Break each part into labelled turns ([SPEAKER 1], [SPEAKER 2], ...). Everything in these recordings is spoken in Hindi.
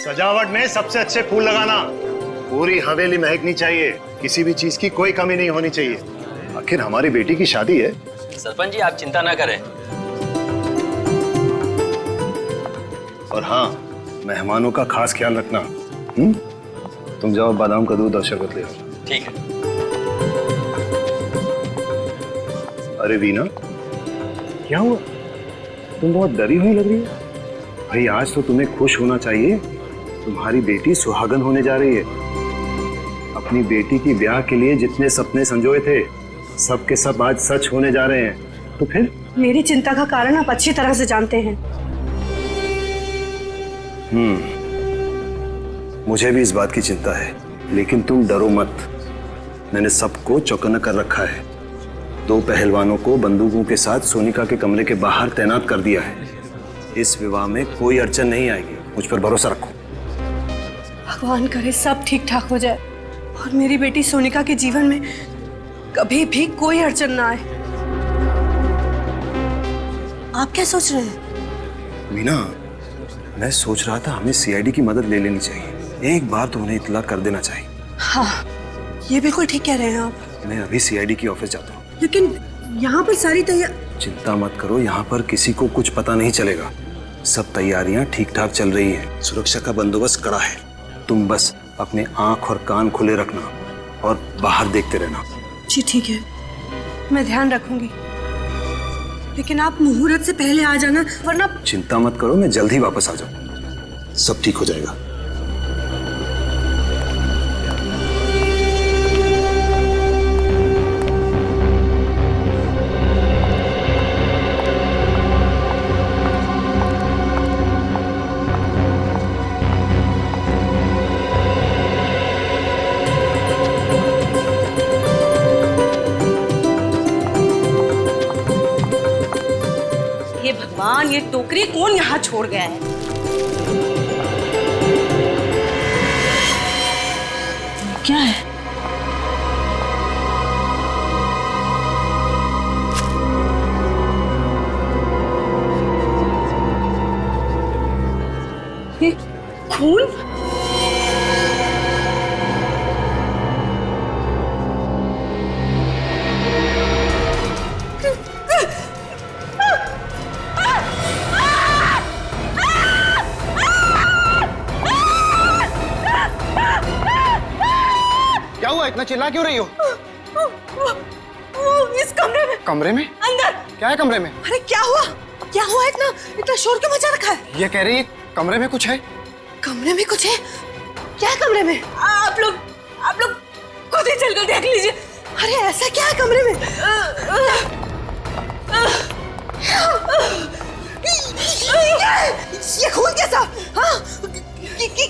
[SPEAKER 1] सजावट में सबसे अच्छे फूल लगाना। पूरी हवेली महकनी चाहिए, किसी भी चीज की कोई कमी नहीं होनी चाहिए। आखिर हमारी बेटी की शादी है।
[SPEAKER 2] सरपंच जी, आप चिंता ना करें।
[SPEAKER 1] और हाँ, मेहमानों का खास ख्याल रखना। तुम जाओ बादाम का दूध और शरबत ले आओ।
[SPEAKER 2] ठीक है।
[SPEAKER 1] अरे वीना, क्या हुआ? तुम बहुत डरी हुई लग रही हो। भाई आज तो तुम्हें खुश होना चाहिए, तुम्हारी बेटी सुहागन होने जा रही है। अपनी बेटी की ब्याह के लिए जितने सपने संजोए थे, सब के सब आज सच होने जा रहे हैं। तो फिर
[SPEAKER 3] मेरी चिंता का कारण आप अच्छी तरह से जानते हैं।
[SPEAKER 1] मुझे भी इस बात की चिंता है, लेकिन तुम डरो मत। मैंने सबको चौकन्ना कर रखा है। 2 पहलवानों को बंदूकों के साथ सोनिका के कमरे के बाहर तैनात कर दिया है। इस विवाह में कोई अड़चन नहीं आएगी, मुझ पर भरोसा रखो।
[SPEAKER 3] भगवान करे सब ठीक ठाक हो जाए और मेरी बेटी सोनिका के जीवन में कभी भी कोई अड़चन ना आए। आप क्या सोच रहे हैं?
[SPEAKER 1] मीना, मैं सोच रहा था हमें सीआईडी की मदद ले लेनी चाहिए। एक बार तो उन्हें इत्तला कर देना चाहिए।
[SPEAKER 3] हाँ, ये बिल्कुल ठीक कह रहे हैं आप।
[SPEAKER 1] मैं अभी सीआईडी की ऑफिस जाता हूँ।
[SPEAKER 3] लेकिन यहाँ पर सारी
[SPEAKER 1] चिंता मत करो, यहाँ पर किसी को कुछ पता नहीं चलेगा। सब तैयारियां ठीक ठाक चल रही हैं। सुरक्षा का बंदोबस्त कड़ा है। तुम बस अपने आंख और कान खुले रखना और बाहर देखते रहना।
[SPEAKER 3] जी ठीक है, मैं ध्यान रखूंगी। लेकिन आप मुहूर्त से पहले आ जाना, वरना।
[SPEAKER 1] चिंता मत करो, मैं जल्द ही वापस आ जाऊँ। सब ठीक हो जाएगा।
[SPEAKER 4] हे भगवान, ये टोकरी कौन यहाँ छोड़ गया है? क्या है? ये खून?
[SPEAKER 5] क्या हुआ? इतना चिल्ला क्यों रही हो?
[SPEAKER 3] वो इस कमरे में।
[SPEAKER 5] कमरे में?
[SPEAKER 3] अंदर।
[SPEAKER 5] क्या है कमरे में?
[SPEAKER 3] अरे क्या हुआ? क्या हुआ? इतना शोर क्यों मचा रखा है?
[SPEAKER 5] ये कह रही है कमरे में कुछ है।
[SPEAKER 3] कमरे में कुछ है? क्या है कमरे में? आप लोग खुद ही चलकर देख लीजिए। अरे ऐसा क्या है कमरे में? ये खून कैसा? हाँ?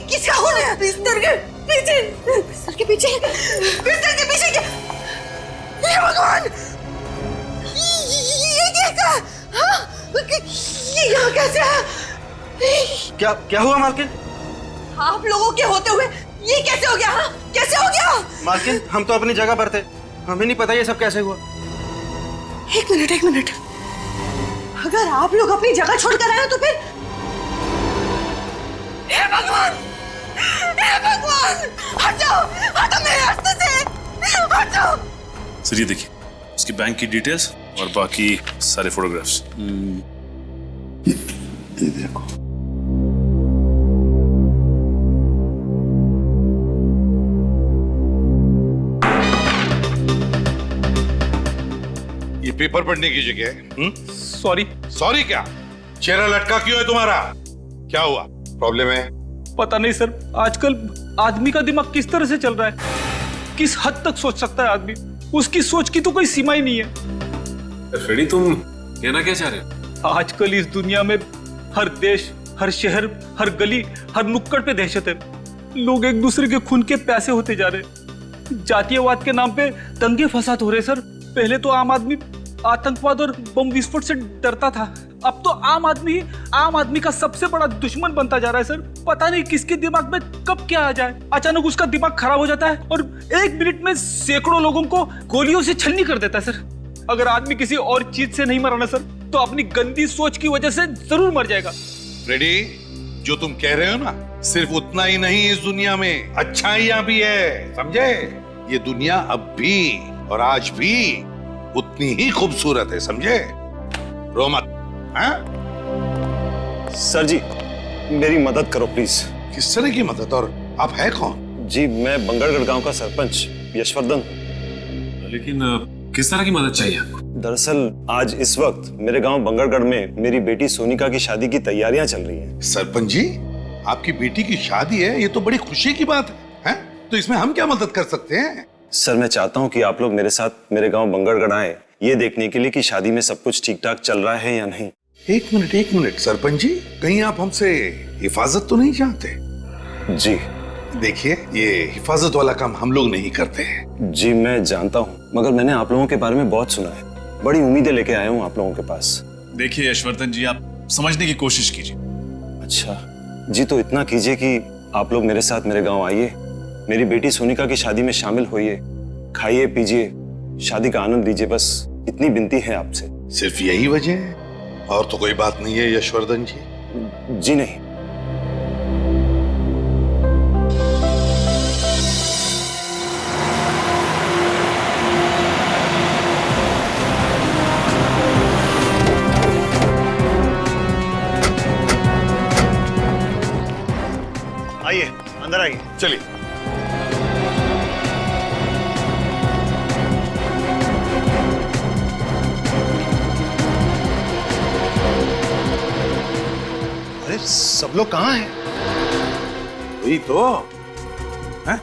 [SPEAKER 3] किसका खून है? बिस्तर के पीछे। बिस्तर के पीछे? बिस्तर के पीछे क्या? ये भगवान! ये क्या? हाँ? ये यहाँ कैसे है?
[SPEAKER 5] क्या हुआ मालकिन?
[SPEAKER 3] आप लोगों के होते हुए ये कैसे हो गया? हाँ? कैसे हो गया?
[SPEAKER 5] मालकिन, हम तो अपनी जगह पर थे, हमें नहीं पता ये सब कैसे हुआ।
[SPEAKER 3] एक मिनट। अगर आप लोग अपनी जगह छोड़कर आए तो फिर? हे भगवान! हट जाओ मेरे रास्ते से! हट जाओ!
[SPEAKER 6] सर ये देखिए, उसकी बैंक की डिटेल्स और बाकी सारे फोटोग्राफ्स।
[SPEAKER 1] ये देखो।
[SPEAKER 7] ये पेपर पढ़ने की जगह है।
[SPEAKER 8] सॉरी।
[SPEAKER 7] सॉरी क्या? चेहरा लटका क्यों है तुम्हारा? क्या हुआ? प्रॉब्लम है?
[SPEAKER 8] पता नहीं सर, आजकल आदमी का दिमाग किस तरह से चल रहा है, किस हद तक सोच सकता है आदमी, उसकी सोच की तो कोई सीमा ही नहीं है।
[SPEAKER 6] फ्रेडी, तुम कहना क्या चाह रहे हो?
[SPEAKER 8] आजकल इस दुनिया में हर देश, हर शहर, हर गली, हर नुक्कड़ पे दहशत है। लोग एक दूसरे के खून के प्यासे होते जा रहे हैं। जातीयवाद के नाम पे दंगे फसाद हो रहे सर। पहले तो आम आदमी आतंकवाद और बम विस्फोट से डरता था, अब तो आम आदमी का सबसे बड़ा दुश्मन बनता जा रहा है सर। पता नहीं किसके दिमाग में कब क्या आ जाए, अचानक उसका दिमाग खराब हो जाता है और 1 मिनट में सैकड़ों लोगों को गोलियों से छलनी कर देता है सर। अगर आदमी किसी और चीज से नहीं मरा ना सर, तो अपनी गंदी सोच की वजह से जरूर मर जाएगा।
[SPEAKER 7] रेडी, जो तुम कह रहे हो ना, सिर्फ उतना ही नहीं, इस दुनिया में अच्छाइयां भी है, समझे? ये दुनिया अब भी और आज भी उतनी ही खूबसूरत है, समझे? रो मत, हाँ?
[SPEAKER 1] सर जी, मेरी मदद करो प्लीज।
[SPEAKER 7] किस तरह की मदद? और आप है कौन?
[SPEAKER 1] जी, मैं बंगरगढ़ गांव का सरपंच यशवर्धन।
[SPEAKER 6] लेकिन किस तरह की मदद चाहिए आपको?
[SPEAKER 1] दरअसल आज इस वक्त मेरे गांव बंगरगढ़ में मेरी बेटी सोनिका की शादी की तैयारियां चल रही हैं।
[SPEAKER 7] सरपंच जी, आपकी बेटी की शादी है, ये तो बड़ी खुशी की बात है? तो इसमें हम क्या मदद कर सकते हैं?
[SPEAKER 1] सर, मैं चाहता हूं कि आप लोग मेरे साथ मेरे गांव बंगरगढ़ आए, ये देखने के लिए कि शादी में सब कुछ ठीक ठाक चल रहा है या नहीं।
[SPEAKER 7] एक मिनट सरपंच जी, कहीं आप हमसे हिफाजत तो नहीं चाहते?
[SPEAKER 1] जी
[SPEAKER 7] देखिए, ये हिफाजत वाला काम हम लोग नहीं करते हैं।
[SPEAKER 1] जी मैं जानता हूँ, मगर मैंने आप लोगों के बारे में बहुत सुना है, बड़ी उम्मीदें लेके आया हूँ आप लोगों के पास।
[SPEAKER 6] देखिए यशवर्धन जी, आप समझने की कोशिश कीजिए।
[SPEAKER 1] अच्छा जी, तो इतना कीजिए कि आप लोग मेरे साथ मेरे गांव आइए, मेरी बेटी सोनिका की शादी में शामिल होइए, खाइए पीजिए, शादी का आनंद लीजिए, बस इतनी विनती है आपसे।
[SPEAKER 7] सिर्फ यही वजह है, और तो कोई बात नहीं है यशवर्धन जी?
[SPEAKER 1] जी नहीं। आइए, अंदर आइए।
[SPEAKER 7] चलिए।
[SPEAKER 1] अरे सब लोग कहाँ हैं?
[SPEAKER 7] वही तो है।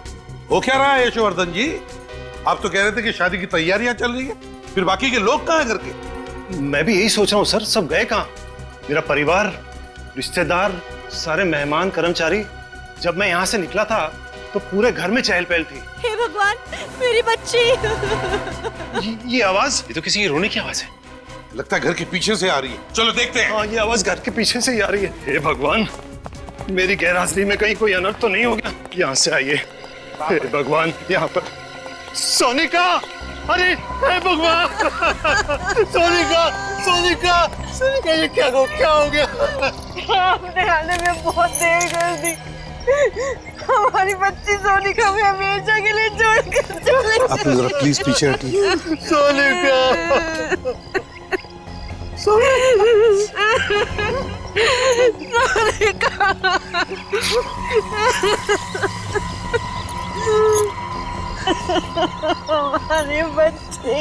[SPEAKER 7] हो क्या रहा है यशवर्धन जी? आप तो कह रहे थे कि शादी की तैयारियां चल रही है, फिर बाकी के लोग कहाँ हैं घर के?
[SPEAKER 1] मैं भी यही सोच रहा हूँ सर, सब गए कहाँ? मेरा परिवार, रिश्तेदार, सारे मेहमान, कर्मचारी। जब मैं यहाँ से निकला था तो पूरे घर में चहल पहल थी।
[SPEAKER 3] हे भगवान, मेरी बच्ची।
[SPEAKER 1] ये आवाज, ये तो किसी की रोने की आवाज है।
[SPEAKER 7] लगता है घर के पीछे से आ रही है, चलो देखते हैं।
[SPEAKER 1] हाँ, ये आवाज घर के पीछे से ही आ रही है। हे भगवान, मेरी गैरहाजिरी में कहीं कोई अनर्थ तो नहीं हो गया? यहाँ से आइए। हे भगवान, यहाँ पर सोनिका! अरे हे भगवान! सोनिका, सोनिका, सोनिका, ये क्या हो गया?
[SPEAKER 3] आपने आने में बहुत देर कर दी। हमारी बच्ची सोनिका में हमेशा के लिए छोड़कर चले गए।
[SPEAKER 7] आप जरा प्लीज पीछे हटिए।
[SPEAKER 1] सोनिका!
[SPEAKER 3] हमारी बच्ची।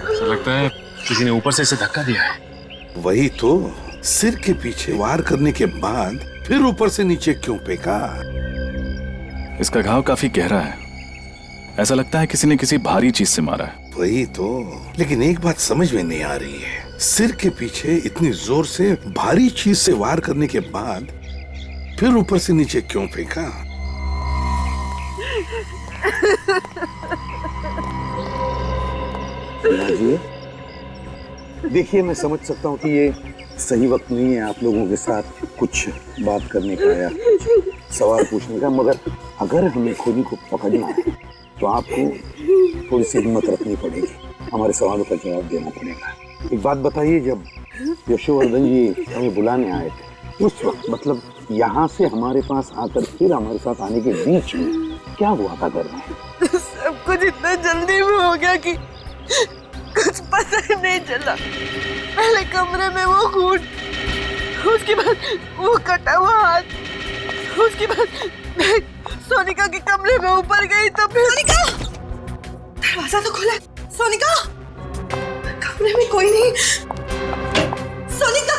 [SPEAKER 6] ऐसा लगता है किसी ने ऊपर से इसे धक्का दिया है।
[SPEAKER 7] वही तो, सिर के पीछे वार करने के बाद फिर ऊपर से नीचे क्यों फेंका?
[SPEAKER 9] इसका घाव काफी गहरा है, ऐसा लगता है किसी ने किसी भारी चीज से मारा है।
[SPEAKER 7] वही तो, लेकिन एक बात समझ में नहीं आ रही है, सिर के पीछे इतनी जोर से भारी चीज से वार करने के बाद फिर ऊपर से नीचे क्यों फेंका?
[SPEAKER 10] देखिए, मैं समझ सकता हूँ कि ये सही वक्त नहीं है आप लोगों के साथ कुछ बात करने का या सवाल पूछने का, मगर अगर हमें खोजी को पकड़ना है तो आपको थोड़ी सी हिम्मत रखनी पड़ेगी, हमारे सवालों का जवाब देना पड़ेगा। एक बात बताइए, जब यशवर्धन जी हमें बुलाने आए थे उस वक्त, मतलब यहाँ से हमारे पास आकर फिर हमारे साथ आने के बीच में क्या हुआ था घर में?
[SPEAKER 3] सब कुछ इतना जल्दी में हो गया कि कुछ पता ही नहीं चला। पहले कमरे में वो खून, उसके बाद वो कटा हुआ हाथ, उसके बाद मैं सोनिका के कमरे में ऊपर गई तो फिर सोनिका! दरवाजा तो खुला है। सोनिका! कमरे में कोई नहीं। सोनिका!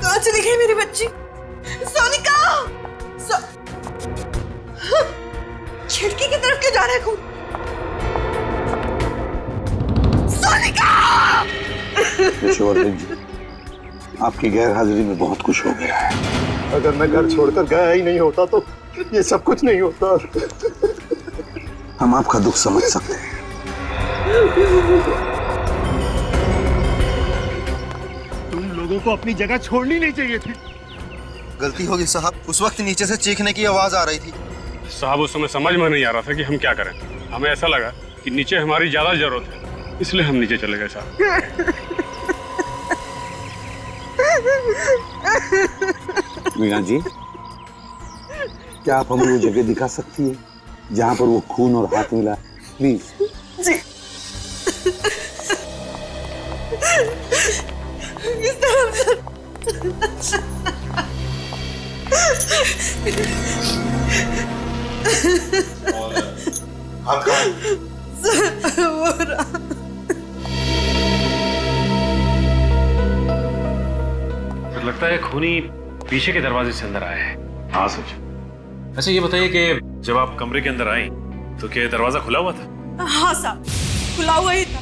[SPEAKER 3] कहाँ चली गई मेरी बच्ची? सोनिका! खिड़की की तरफ क्यों जा रहा है खून? सोनिका!
[SPEAKER 10] यशवर्धन जी, आपकी गैर हाजिरी में बहुत कुछ हो गया है।
[SPEAKER 1] अगर मैं घर छोड़कर गया ही नहीं होता तो ये सब कुछ नहीं होता।
[SPEAKER 10] हम आपका दुख समझ सकते हैं।
[SPEAKER 1] तुम लोगों को अपनी जगह छोड़नी नहीं चाहिए थी।
[SPEAKER 5] गलती होगी साहब, उस वक्त नीचे से चीखने की आवाज आ रही थी।
[SPEAKER 8] साहब, उस समय समझ में नहीं आ रहा था कि हम क्या करें। हमें ऐसा लगा कि नीचे हमारी ज्यादा जरूरत है, इसलिए हम नीचे चले गए साहब।
[SPEAKER 10] मीना जी, क्या आप हमें वो जगह दिखा सकती है जहां पर वो खून और हाथ मिला? प्लीज।
[SPEAKER 3] जी इस तरफ से
[SPEAKER 7] हाथ कहाँ?
[SPEAKER 3] वो रहा।
[SPEAKER 11] लगता है खूनी पीछे के दरवाजे से अंदर आया है।
[SPEAKER 6] हाँ सच।
[SPEAKER 11] अच्छा ये बताइए कि जब आप कमरे के अंदर आई तो क्या दरवाजा खुला हुआ था?
[SPEAKER 4] हाँ साहब, खुला हुआ ही था।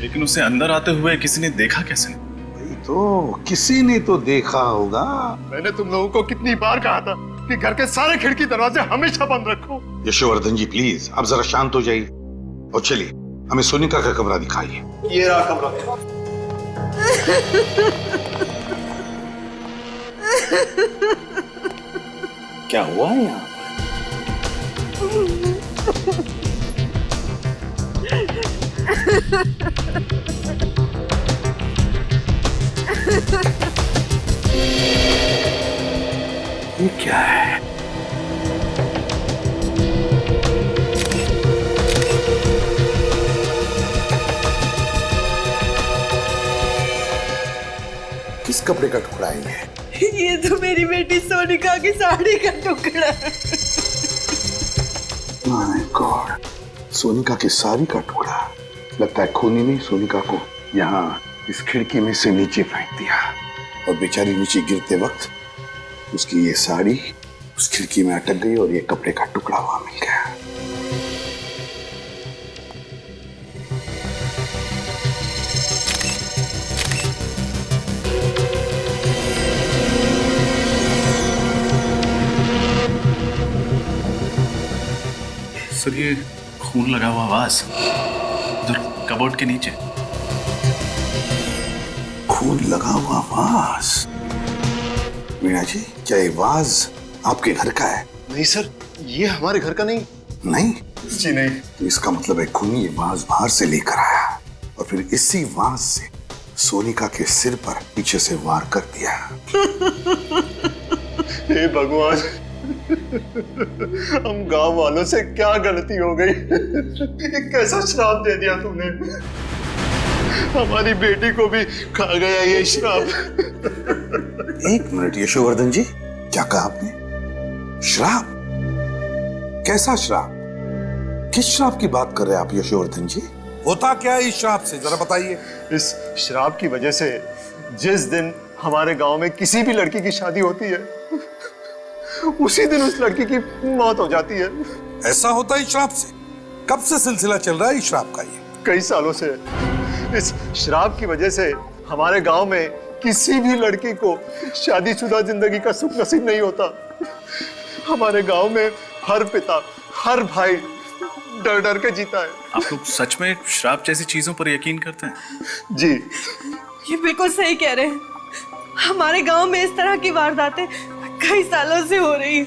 [SPEAKER 6] लेकिन उसे अंदर आते हुए किसी ने देखा कैसे?
[SPEAKER 7] वही तो, किसी ने तो देखा होगा।
[SPEAKER 1] मैंने तुम लोगों को कितनी बार कहा था कि घर के सारे खिड़की दरवाजे हमेशा बंद रखो।
[SPEAKER 7] यशोवर्धन जी प्लीज, आप जरा शांत हो जाइए और चलिए हमें सोनिका का कमरा दिखाइए।
[SPEAKER 1] ये रहा कमरा।
[SPEAKER 10] क्या हुआ है यहाँ? ये क्या है? किस कपड़े का टुकड़ा है
[SPEAKER 3] ये तो मेरी बेटी सोनिका की साड़ी का टुकड़ा है।
[SPEAKER 10] माय गॉड, सोनिका की साड़ी का टुकड़ा। लगता है खूनी ने सोनिका को यहाँ इस खिड़की में से नीचे फेंक दिया और बेचारी नीचे गिरते वक्त उसकी ये साड़ी उस खिड़की में अटक गई और ये कपड़े का टुकड़ा वहां मिल गया।
[SPEAKER 6] सर ये खून लगा हुआ आवाज उधर कबोर्ड के नीचे।
[SPEAKER 10] खून लगा हुआ वाज। मीना जी, क्या ये वाज आपके घर का है?
[SPEAKER 1] नहीं सर, ये हमारे घर का नहीं।
[SPEAKER 10] नहीं
[SPEAKER 1] जी नहीं।
[SPEAKER 10] तो इसका मतलब है खूनी ये वाज बाहर से लेकर आया और फिर इसी वाज से सोनिका के सिर पर पीछे से वार कर दिया।
[SPEAKER 1] हे भगवान, हम गांव वालों से क्या गलती हो गई? ये कैसा श्राप दे दिया तूने? हमारी बेटी को भी खा गया ये श्राप।
[SPEAKER 10] एक मिनट यशोवर्धन जी, क्या कहा आपने? श्राप? कैसा श्राप? किस श्राप की बात कर रहे हैं आप यशोवर्धन जी?
[SPEAKER 7] होता क्या है इस श्राप से, जरा बताइए।
[SPEAKER 1] इस श्राप की वजह से जिस दिन हमारे गांव में किसी भी लड़की की शादी होती है, उसी दिन उस लड़की की मौत हो जाती है।
[SPEAKER 7] ऐसा होता है इस श्राप से? कब से सिलसिला चल रहा है इस श्राप का? ये
[SPEAKER 1] कई सालों से। इस श्राप की वजह से हमारे गांव में किसी भी लड़की को शादीशुदा जिंदगी का सुख नसीब नहीं होता। हमारे गांव में हर पिता, हर भाई डर डर के जीता है।
[SPEAKER 6] आप लोग सच में श्राप जैसी चीजों पर यकीन करते हैं?
[SPEAKER 1] जी।
[SPEAKER 3] ये बिल्कुल सही कह रहे हैं। हमारे गांव में इस तरह की वारदातें कई सालों से हो रही हैं।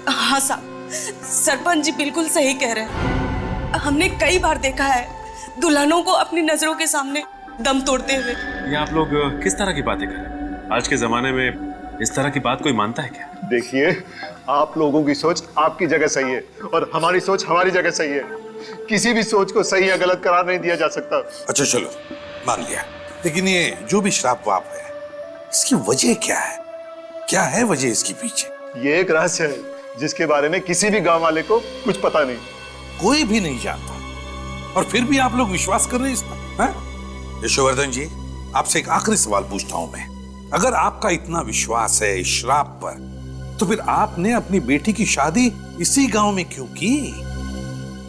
[SPEAKER 4] हाँ साहब, सरपंच जी बिल्कुल सही कह रहे हैं। हमने कई बार देखा है दुल्हनों को अपनी नजरों के सामने दम तोड़ते हुए।
[SPEAKER 11] ये आप लोग किस तरह की बातें कर रहे हैं? आज के जमाने में इस तरह की बात कोई मानता है क्या?
[SPEAKER 1] देखिए, आप लोगों की सोच आपकी जगह सही है और हमारी सोच हमारी जगह सही है। किसी भी सोच को सही या गलत करार नहीं दिया जा सकता।
[SPEAKER 7] अच्छा चलो, मान लिया। लेकिन ये जो भी श्राप वाप है, इसकी वजह क्या है? क्या है वजह इसके पीछे?
[SPEAKER 1] ये एक रहस्य है जिसके बारे में किसी भी गांव वाले को कुछ पता नहीं।
[SPEAKER 7] कोई भी नहीं जानता और फिर भी आप लोग विश्वास कर रहे हैं इस पर? यशोवर्धन जी, आपसे एक आखिरी सवाल पूछता हूं मैं। अगर आपका इतना विश्वास है इस श्राप पर, तो फिर आपने अपनी बेटी की शादी इसी गांव में क्यों की?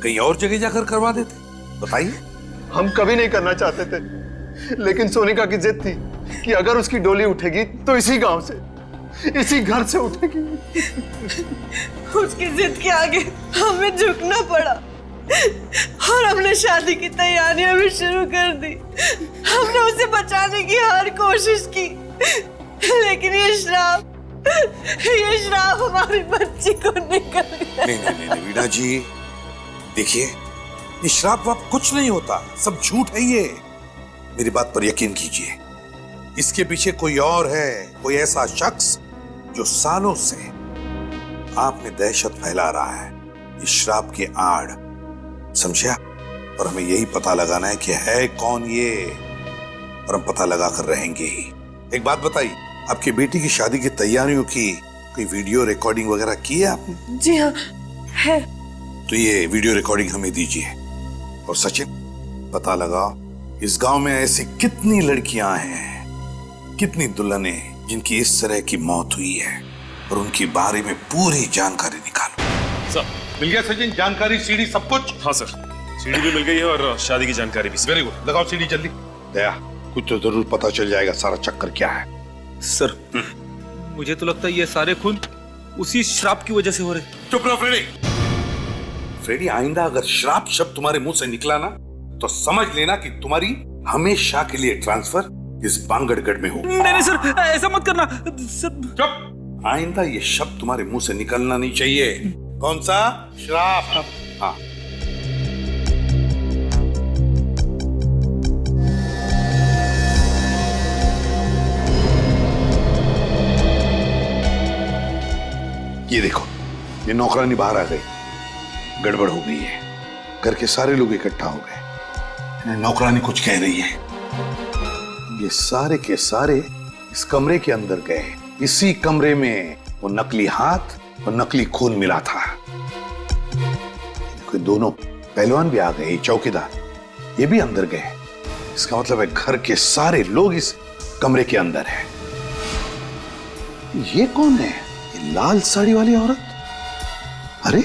[SPEAKER 7] कहीं और जगह जाकर करवा देते? बताइए।
[SPEAKER 1] हम कभी नहीं करना चाहते थे, लेकिन सोनिका की जिद थी कि अगर उसकी डोली उठेगी तो इसी गांव से, इसी घर से उठेगी।
[SPEAKER 3] उसकी जिद के आगे हमें झुकना पड़ा और हमने शादी की तैयारियां भी शुरू कर दी। हमने उसे बचाने की हर कोशिश की, लेकिन ये श्राप हमारी बच्ची को निकल गया।
[SPEAKER 7] नहीं वीणा जी, देखिए, ये श्राप वाप कुछ नहीं होता, सब झूठ है ये। मेरी बात पर यकीन कीजिए, इसके पीछे कोई और है, कोई ऐसा शख्स जो सालों से आप में दहशत फैला रहा है, इस श्राप की आड़, समझा? और हमें यही पता लगाना है कि है कौन ये, और हम पता लगा कर रहेंगे ही। एक बात बताइए, आपकी बेटी की शादी की तैयारियों की कोई वीडियो रिकॉर्डिंग वगैरह की है आपने?
[SPEAKER 3] जी हाँ, है।
[SPEAKER 7] तो ये वीडियो रिकॉर्डिंग हमें दीजिए। और सचिन, पता लगाओ इस गांव में ऐसी कितनी लड़कियां हैं, कितनी दुल्हनें जिनकी इस तरह की मौत हुई है, और उनके बारे में पूरी जानकारी निकालो।
[SPEAKER 11] सर
[SPEAKER 7] मिल गया सचिन जानकारी, सीडी सब कुछ?
[SPEAKER 11] हाँ सर, सीडी भी मिल गई है और शादी की जानकारी भी।
[SPEAKER 7] वेरी गुड, लगाओ सीडी जल्दी। दया, कुछ तो जरूर पता चल जाएगा सारा चक्कर क्या है।
[SPEAKER 8] सर मुझे तो लगता है ये सारे खून उसी श्राप की वजह से हो रहे।
[SPEAKER 7] चुप रहो फ्रेडी। फ्रेडी, आइंदा अगर श्राप शब्द तुम्हारे मुंह से निकला ना, तो समझ लेना कि तुम्हारी हमेशा के लिए ट्रांसफर इस बांगड़गढ़ में हो।
[SPEAKER 8] नहीं सर, ऐसा मत करना सर।
[SPEAKER 7] चुप, आइंदा ये शब्द तुम्हारे मुंह से निकलना नहीं चाहिए। कौन सा? श्राप। हाँ, ये देखो, ये नौकरानी बाहर आ गई। गड़बड़ हो गई है, घर के सारे लोग इकट्ठा हो गए। नौकरानी कुछ कह रही है। ये सारे के सारे इस कमरे के अंदर गए। इसी कमरे में वो नकली हाथ और नकली खून मिला था। कोई दोनों पहलवान भी आ गए, चौकीदार ये भी अंदर गए। इसका मतलब है घर के सारे लोग इस कमरे के अंदर हैं। ये कौन है? ये लाल साड़ी वाली औरत? अरे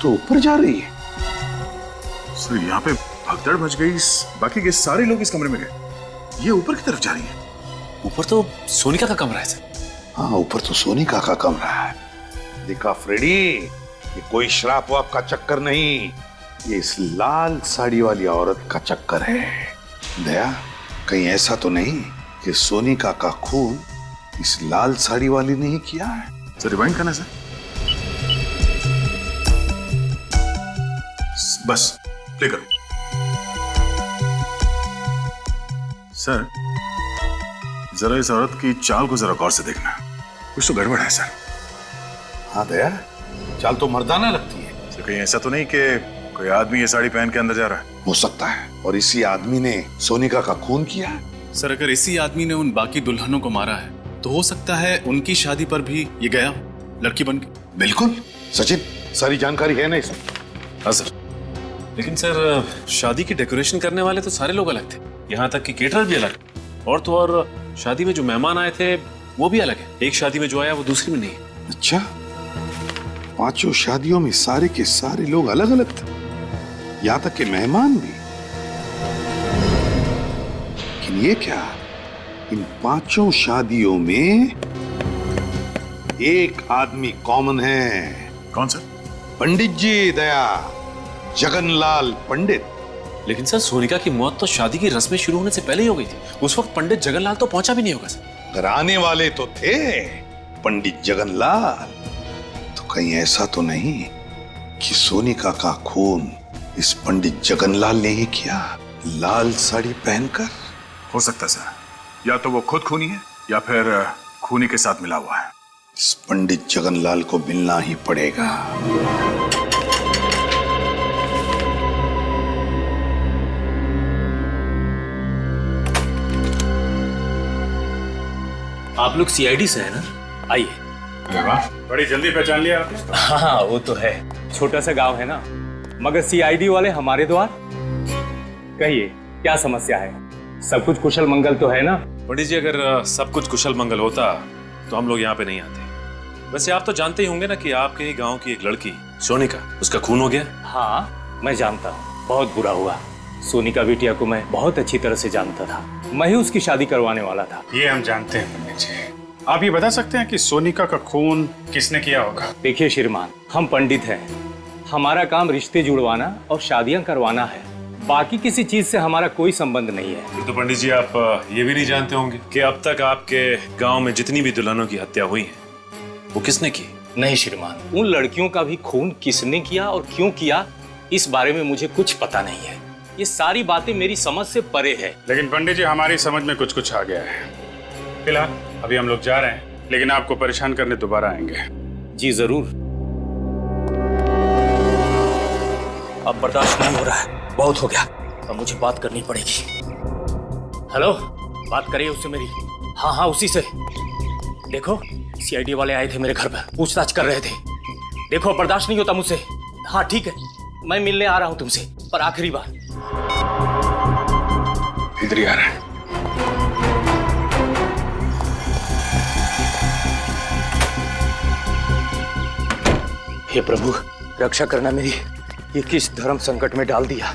[SPEAKER 7] तो ऊपर जा रही है।
[SPEAKER 6] सर यहाँ पे भगदड़ मच गई, बाकी के सारे लोग इस कमरे में गए, ये ऊपर की तरफ जा रही है।
[SPEAKER 11] ऊपर तो सोनिका का कमरा है सर।
[SPEAKER 7] हाँ, ऊपर तो सोनिका का कमरा है। देखा फ्रेडी, ये कोई श्राप वाप का चक्कर नहीं, ये इस लाल साड़ी वाली औरत का चक्कर है। दया, कहीं ऐसा तो नहीं कि सोनिका का खून इस लाल साड़ी वाली ने ही किया है?
[SPEAKER 6] सर रिवाइंड करना सर, बस प्ले करो। सर जरा इस औरत की चाल को जरा गौर से देखना, कुछ तो गड़बड़ है सर।
[SPEAKER 7] हाँ दया, चाल तो मर्दाना लगती है।
[SPEAKER 6] सर कहीं ऐसा तो नहीं कि कोई आदमी ये साड़ी पहन के अंदर जा रहा है?
[SPEAKER 7] हो सकता है, और इसी आदमी ने सोनिका का खून किया है।
[SPEAKER 9] सर अगर इसी आदमी ने उन बाकी दुल्हनों को मारा है तो हो सकता है उनकी शादी पर भी ये गया लड़की बन के।
[SPEAKER 7] बिल्कुल सचिन, सारी जानकारी है ना इसमें?
[SPEAKER 11] हाँ सर, लेकिन सर शादी की डेकोरेशन करने वाले तो सारे लोग अलग थे, यहाँ तक कि केटरर भी अलग, और तो और शादी में जो मेहमान आए थे वो भी अलग है। एक शादी में जो आया वो दूसरी में नहीं है।
[SPEAKER 7] अच्छा, पांचों शादियों में सारे के सारे लोग अलग अलग थे, यहाँ तक के मेहमान भी। लेकिन ये क्या, इन पांचों शादियों में एक आदमी कॉमन है।
[SPEAKER 6] कौन सर?
[SPEAKER 7] पंडित जी, दया, जगनलाल पंडित।
[SPEAKER 11] लेकिन सर सोनिका की मौत तो शादी की रस्में शुरू होने से पहले ही हो गई थी, उस वक्त पंडित जगनलाल तो पहुंचा भी नहीं होगा सर।
[SPEAKER 7] अगर आने वाले तो थे पंडित जगनलाल, तो कहीं ऐसा तो नहीं कि सोनिका का खून इस पंडित जगनलाल ने ही किया, लाल साड़ी पहनकर?
[SPEAKER 6] हो सकता है सर, या तो वो खुद खूनी है या फिर खूनी के साथ मिला हुआ है।
[SPEAKER 7] इस पंडित जगनलाल को मिलना ही पड़ेगा।
[SPEAKER 2] आप लोग सीआईडी से है ना? आइए।
[SPEAKER 6] बड़ी जल्दी पहचान लिया आपने।
[SPEAKER 2] हाँ वो तो है,
[SPEAKER 8] छोटा सा गांव है ना, मगर सीआईडी वाले हमारे द्वार। कहिए क्या समस्या है? सब कुछ कुशल मंगल तो है ना?
[SPEAKER 11] पंडित जी, अगर सब कुछ कुशल मंगल होता तो हम लोग यहाँ पे नहीं आते। वैसे आप तो जानते ही होंगे ना कि आपके ही गांव की एक लड़की सोनिका, उसका खून हो गया।
[SPEAKER 8] हाँ मैं जानता हूँ, बहुत बुरा हुआ। सोनिका बिटिया को मैं बहुत अच्छी तरह से जानता था, मैं ही उसकी शादी करवाने वाला था।
[SPEAKER 6] ये हम जानते हैं पंडित जी। आप ये बता सकते हैं कि सोनिका का खून किसने किया होगा?
[SPEAKER 8] देखिए श्रीमान, हम पंडित हैं, हमारा काम रिश्ते जुड़वाना और शादियां करवाना है, बाकी किसी चीज से हमारा कोई संबंध नहीं है।
[SPEAKER 11] तो पंडित जी आप ये भी नहीं जानते होंगे कि अब तक आपके गांव में जितनी भी दुल्हनों की हत्या हुई है वो किसने की?
[SPEAKER 8] नहीं श्रीमान, उन लड़कियों का भी खून किसने किया और क्यों किया
[SPEAKER 2] इस बारे में मुझे कुछ पता नहीं है। ये सारी बातें मेरी समझ से परे है।
[SPEAKER 12] लेकिन पंडित जी हमारी समझ में कुछ कुछ आ गया है। फिलहाल अभी हम लोग जा रहे हैं, लेकिन आपको परेशान करने दोबारा आएंगे।
[SPEAKER 2] जी जरूर। अब बर्दाश्त नहीं हो रहा है, बहुत हो गया। अब मुझे बात करनी पड़ेगी। हेलो, बात करिए उससे मेरी। हाँ हाँ, उसी से। देखो, सीआईडी वाले आए थे मेरे घर पर, पूछताछ कर रहे थे। देखो, बर्दाश्त नहीं होता मुझसे। हाँ ठीक है, मैं मिलने आ रहा हूं तुमसे, पर आखिरी बार।
[SPEAKER 12] इधर ही आ रहा है।
[SPEAKER 2] हे प्रभु, रक्षा करना मेरी। ये किस धर्म संकट में डाल दिया।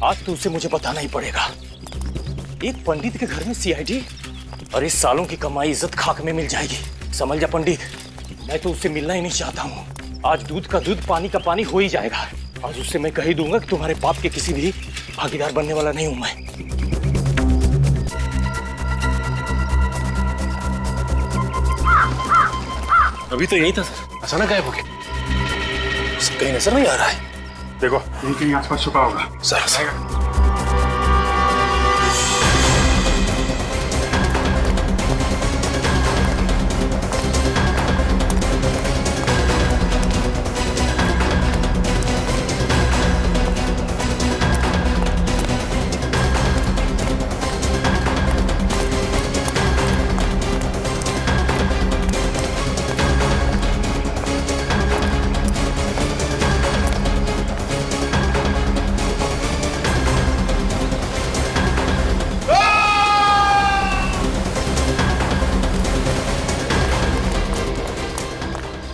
[SPEAKER 2] आज तो उसे मुझे बताना ही पड़ेगा। एक पंडित के घर में सीआईडी, और इस सालों की कमाई इज्जत खाक में मिल जाएगी। समझ जा पंडित, मैं तो उससे मिलना ही नहीं चाहता हूँ। आज दूध का दूध, पानी का पानी हो ही जाएगा। आज उससे मैं कह ही दूंगा कि तुम्हारे पाप के किसी भी भागीदार बनने वाला नहीं हूं मैं।
[SPEAKER 11] अभी तो यही था सर, अचानक गायब हो गया।
[SPEAKER 2] कहीं नजर नहीं आ रहा है।
[SPEAKER 12] देखो, यहीं कहीं आसपास छुपा होगा।
[SPEAKER 2] सर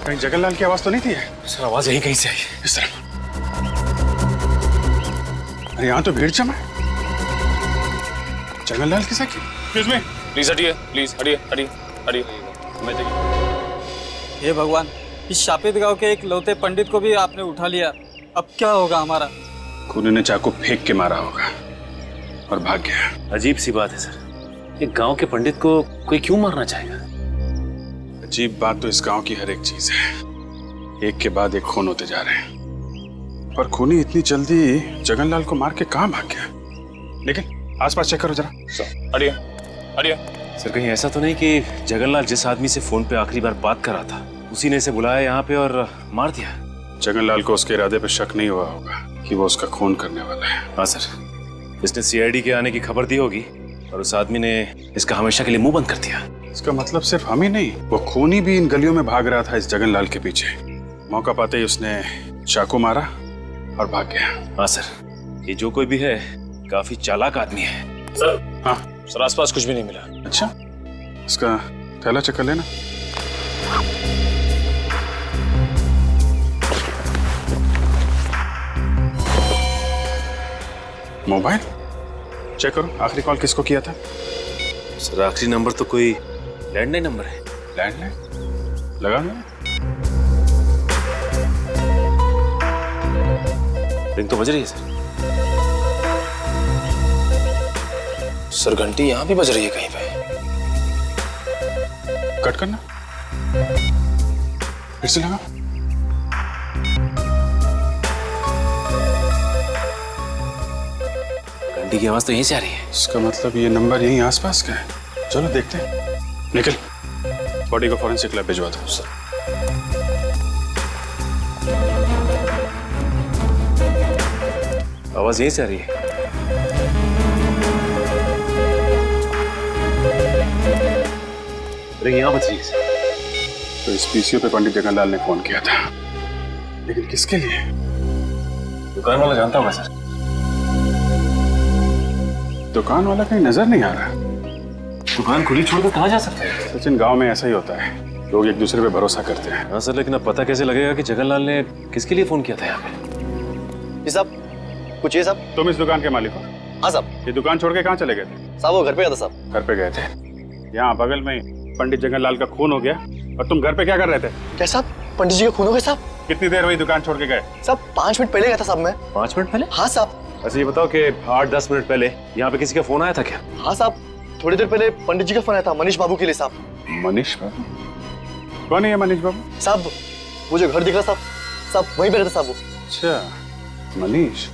[SPEAKER 12] कहीं जगनलाल की आवाज तो नहीं थी?
[SPEAKER 11] सर आवाज यही कहीं से आई।
[SPEAKER 12] इस तरफ। अरे यहाँ तो भीड़ जमा है। जगनलाल के साथ? एक्सक्यूज मी,
[SPEAKER 11] प्लीज हटिए, प्लीज हटिए, हटिए, हटिए। मैं
[SPEAKER 13] हे भगवान, इस शापित गांव के एक लौते पंडित को भी आपने उठा लिया। अब क्या होगा हमारा?
[SPEAKER 12] खूनी ने चाकू फेंक के मारा होगा और भाग गया।
[SPEAKER 11] अजीब सी बात है सर, एक गांव के पंडित को कोई क्यों मारना चाहेगा?
[SPEAKER 12] अजीब बात तो इस गांव की हर एक चीज है। एक के बाद एक खून होते जा रहे हैं, पर खूनी इतनी जल्दी जगनलाल को मार के कहां भाग गया? लेकिन आसपास चेक करो जरा।
[SPEAKER 11] हटिए, हटिए। सर कहीं ऐसा तो नहीं कि जगनलाल जिस आदमी से फोन पे आखिरी बार बात कर रहा था, उसी ने इसे बुलाया यहाँ पे और मार दिया?
[SPEAKER 12] जगनलाल को उसके इरादे पे शक नहीं हुआ होगा कि वो उसका खून करने वाला है।
[SPEAKER 11] हाँ सर, इसने सीआईडी के आने की खबर दी होगी और उस आदमी ने इसका हमेशा के लिए मुंह बंद कर दिया।
[SPEAKER 12] इसका मतलब सिर्फ हम ही नहीं, वो खूनी भी इन गलियों में भाग रहा था इस जगनलाल के पीछे। मौका पाते ही उसने चाकू मारा और भाग गया।
[SPEAKER 11] हाँ सर, ये जो कोई भी है काफी चालाक आदमी है। सर
[SPEAKER 12] हाँ
[SPEAKER 11] सर, आसपास कुछ भी नहीं मिला।
[SPEAKER 12] अच्छा, इसका थैला चेक कर लेना। मोबाइल चेक करो, आखिरी कॉल किसको किया था?
[SPEAKER 11] सर आखिरी नंबर तो कोई लैंडलाइन नंबर है।
[SPEAKER 12] लैंडलाइन लगा लो।
[SPEAKER 11] रिंग तो बज रही है सर। सर घंटी यहाँ भी बज रही है कहीं पे।
[SPEAKER 12] कट करना, फिर से लगा।
[SPEAKER 11] घंटी की आवाज तो यहीं से आ रही है।
[SPEAKER 12] इसका मतलब ये नंबर यहीं आसपास का है। चलो देखते हैं। निकल, बॉडी को फॉरेंसिक लैब भिजवा दो। सर
[SPEAKER 11] आवाज यहीं से आ रही है। रिंग यहाँ बज रही है।
[SPEAKER 12] तो इस पीसीओ पे पंडित जगनलाल ने फोन किया था, लेकिन किसके लिए?
[SPEAKER 11] दुकान वाला जानता होगा सर।
[SPEAKER 12] दुकान वाला कहीं नजर नहीं आ रहा।
[SPEAKER 11] दुकान खुली छोड़कर कहाँ जा सकते हैं?
[SPEAKER 12] सचिन, गांव में ऐसा ही होता है, लोग एक दूसरे पे भरोसा करते हैं।
[SPEAKER 11] हाँ सर, लेकिन अब पता कैसे लगेगा कि जगनलाल ने किसके लिए फोन किया था यहाँ पे?
[SPEAKER 5] जी साहब, कुछ ये साहब।
[SPEAKER 12] तुम इस दुकान के मालिक हो?
[SPEAKER 5] हाँ साहब।
[SPEAKER 12] ये दुकान छोड़ के कहाँ चले गए थे?
[SPEAKER 5] साहब वो घर पे गया था साहब।
[SPEAKER 12] घर पे गए थे। यहाँ बगल में पंडित जगनलाल का खून हो गया और तुम घर पे क्या कर रहे थे?
[SPEAKER 5] क्या साहब, पंडित जी का खून हो गया साहब?
[SPEAKER 12] कितनी देर हुई दुकान छोड़ के गए?
[SPEAKER 5] साहब 5 मिनट पहले गया था साहब मैं।
[SPEAKER 11] 5 मिनट पहले?
[SPEAKER 5] हाँ साहब।
[SPEAKER 11] अच्छा ये बताओ कि 8-10 मिनट पहले यहाँ पे किसी का फोन आया था क्या?
[SPEAKER 5] हाँ साहब,
[SPEAKER 14] थोड़ी देर पहले पंडित जी का फोन आया था मनीष बाबू के लिए साहब।
[SPEAKER 12] मनीष बाबू? कौन है ये मनीष बाबू?
[SPEAKER 14] साहब वो जो घर दिख रहा साहब, साहब वहीं पे रहता साहब वो।
[SPEAKER 12] अच्छा, मनीष।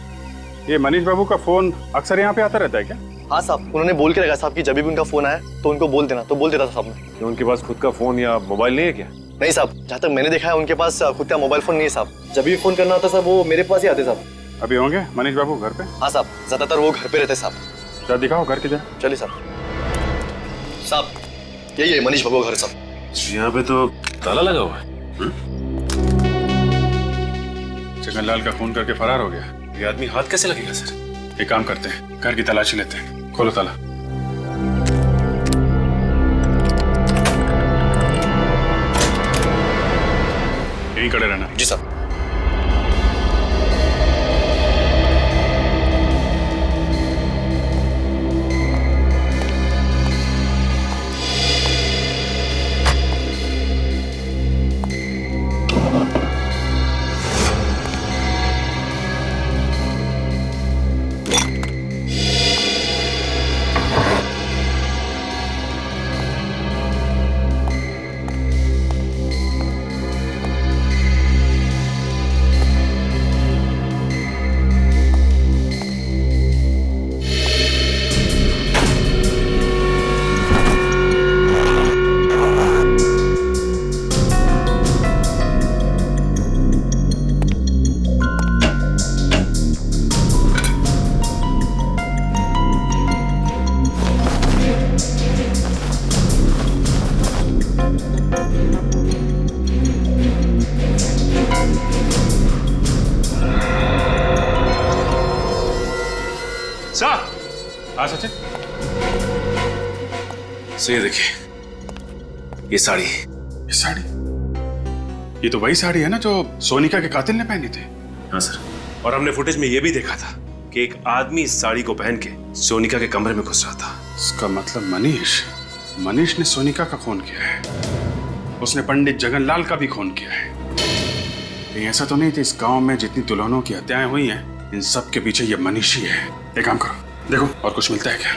[SPEAKER 12] ये मनीष बाबू का फोन अक्सर यहाँ पे आता रहता है क्या?
[SPEAKER 14] हाँ साहब, उन्होंने बोल के रखा साहब कि जब भी उनका फोन आए तो उनको बोल देना, तो बोल देता था साहब ने।
[SPEAKER 11] कि उनके पास खुद का फोन या मोबाइल नहीं है क्या?
[SPEAKER 14] नहीं साहब, जहाँ तक मैंने देखा है उनके पास खुद का मोबाइल फोन नहीं है साहब। जब भी फोन करना होता साहब वो मेरे पास ही आते साहब।
[SPEAKER 12] अभी होंगे मनीष बाबू घर पे?
[SPEAKER 14] हाँ साहब, ज्यादातर वो घर पे रहते साहब।
[SPEAKER 12] क्या दिखाओ घर किधर?
[SPEAKER 14] चलिए साहब। साहब यही है मनीष बाबू का घर साहब।
[SPEAKER 11] यहाँ पे तो ताला लगा हुआ है।
[SPEAKER 12] जगनलाल का खून करके फरार हो गया।
[SPEAKER 11] ये आदमी हाथ कैसे लगेगा सर?
[SPEAKER 12] एक काम करते हैं, घर की तलाशी लेते हैं। खोलो ताला। यहीं खड़े रहना।
[SPEAKER 14] जी साहब।
[SPEAKER 12] सचिन,
[SPEAKER 11] ये देखिए, ये साड़ी।
[SPEAKER 12] ये साड़ी? ये तो वही साड़ी है ना जो सोनिका के कातिल ने पहनी थी।
[SPEAKER 11] हाँ सर, और हमने फुटेज में ये भी देखा था कि एक आदमी इस साड़ी को पहन के सोनिका के कमरे में घुस रहा था।
[SPEAKER 12] इसका मतलब मनीष ने सोनिका का खून किया है। उसने पंडित जगनलाल का भी खून किया है। कहीं ऐसा तो नहीं कि इस गांव में जितनी दुल्हनों की हत्याएं हुई हैं, इन सब के पीछे ये मनीष ही है। एक काम करो, देखो और कुछ मिलता है क्या।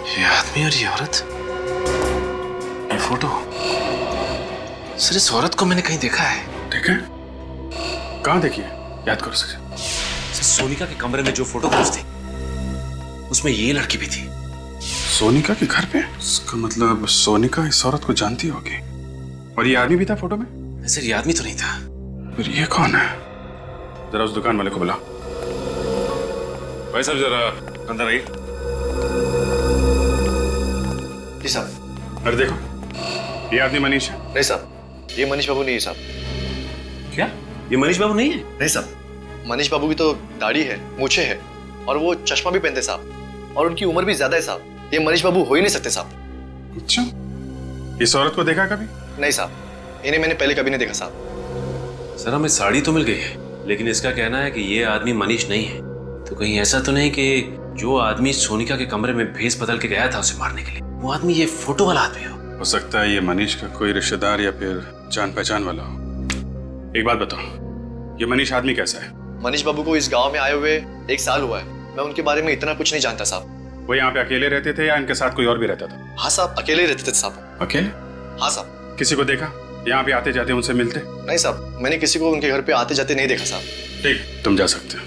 [SPEAKER 11] ये आदमी और ये औरत, ये फोटो। सर इस औरत को मैंने कहीं देखा है।
[SPEAKER 12] देखा? कहाँ देखिए? याद करो सर।
[SPEAKER 11] सोनिका के कमरे में जो फोटोग्राफ्स थी उसमें ये लड़की भी थी।
[SPEAKER 12] सोनिका के घर पे? इसका मतलब सोनिका इस औरत को जानती होगी। और ये आदमी भी था फोटो में?
[SPEAKER 11] सर ये आदमी तो नहीं था।
[SPEAKER 12] फिर ये कौन है? जरा उस दुकान वाले को बुलाओ।
[SPEAKER 11] भाई साहब जरा अंदर आइए।
[SPEAKER 14] जी साहब।
[SPEAKER 12] अरे देखो, ये आदमी मनीष है।
[SPEAKER 14] नहीं साहब, ये मनीष बाबू नहीं है साहब।
[SPEAKER 11] क्या ये मनीष बाबू नहीं है?
[SPEAKER 14] नहीं साहब, मनीष बाबू की तो दाढ़ी है, मूछें है और वो चश्मा भी पहनते साहब, और उनकी उम्र भी ज्यादा है साहब। ये मनीष बाबू हो ही नहीं सकते साहब।
[SPEAKER 12] अच्छा, इस औरत को देखा कभी?
[SPEAKER 14] नहीं साहब, इन्हें मैंने पहले कभी नहीं देखा साहब।
[SPEAKER 11] सर हमें साड़ी तो मिल गई है, लेकिन इसका कहना है कि ये आदमी मनीष नहीं है। तो कहीं ऐसा तो नहीं कि जो आदमी सोनिका के कमरे में भेस बदल के गया था उसे मारने के लिए, वो आदमी ये फोटो वाला आदमी हो
[SPEAKER 12] सकता है ये मनीष का कोई रिश्तेदार या फिर जान पहचान वाला हो। एक बात बताओ, ये मनीष आदमी कैसा है?
[SPEAKER 14] मनीष बाबू को इस गांव में आए हुए 1 साल हुआ है। मैं उनके बारे में इतना कुछ नहीं जानता साहब।
[SPEAKER 12] वो यहाँ पे अकेले रहते थे या इनके साथ कोई और भी रहता था?
[SPEAKER 14] हाँ साहब, अकेले रहते थे साहब।
[SPEAKER 12] अकेले?
[SPEAKER 14] हाँ साहब।
[SPEAKER 12] किसी को देखा यहाँ पे आते जाते उनसे मिलते?
[SPEAKER 14] नहीं साहब, मैंने किसी को उनके घर पे आते जाते नहीं देखा साहब।
[SPEAKER 12] ठीक, तुम जा सकते हो।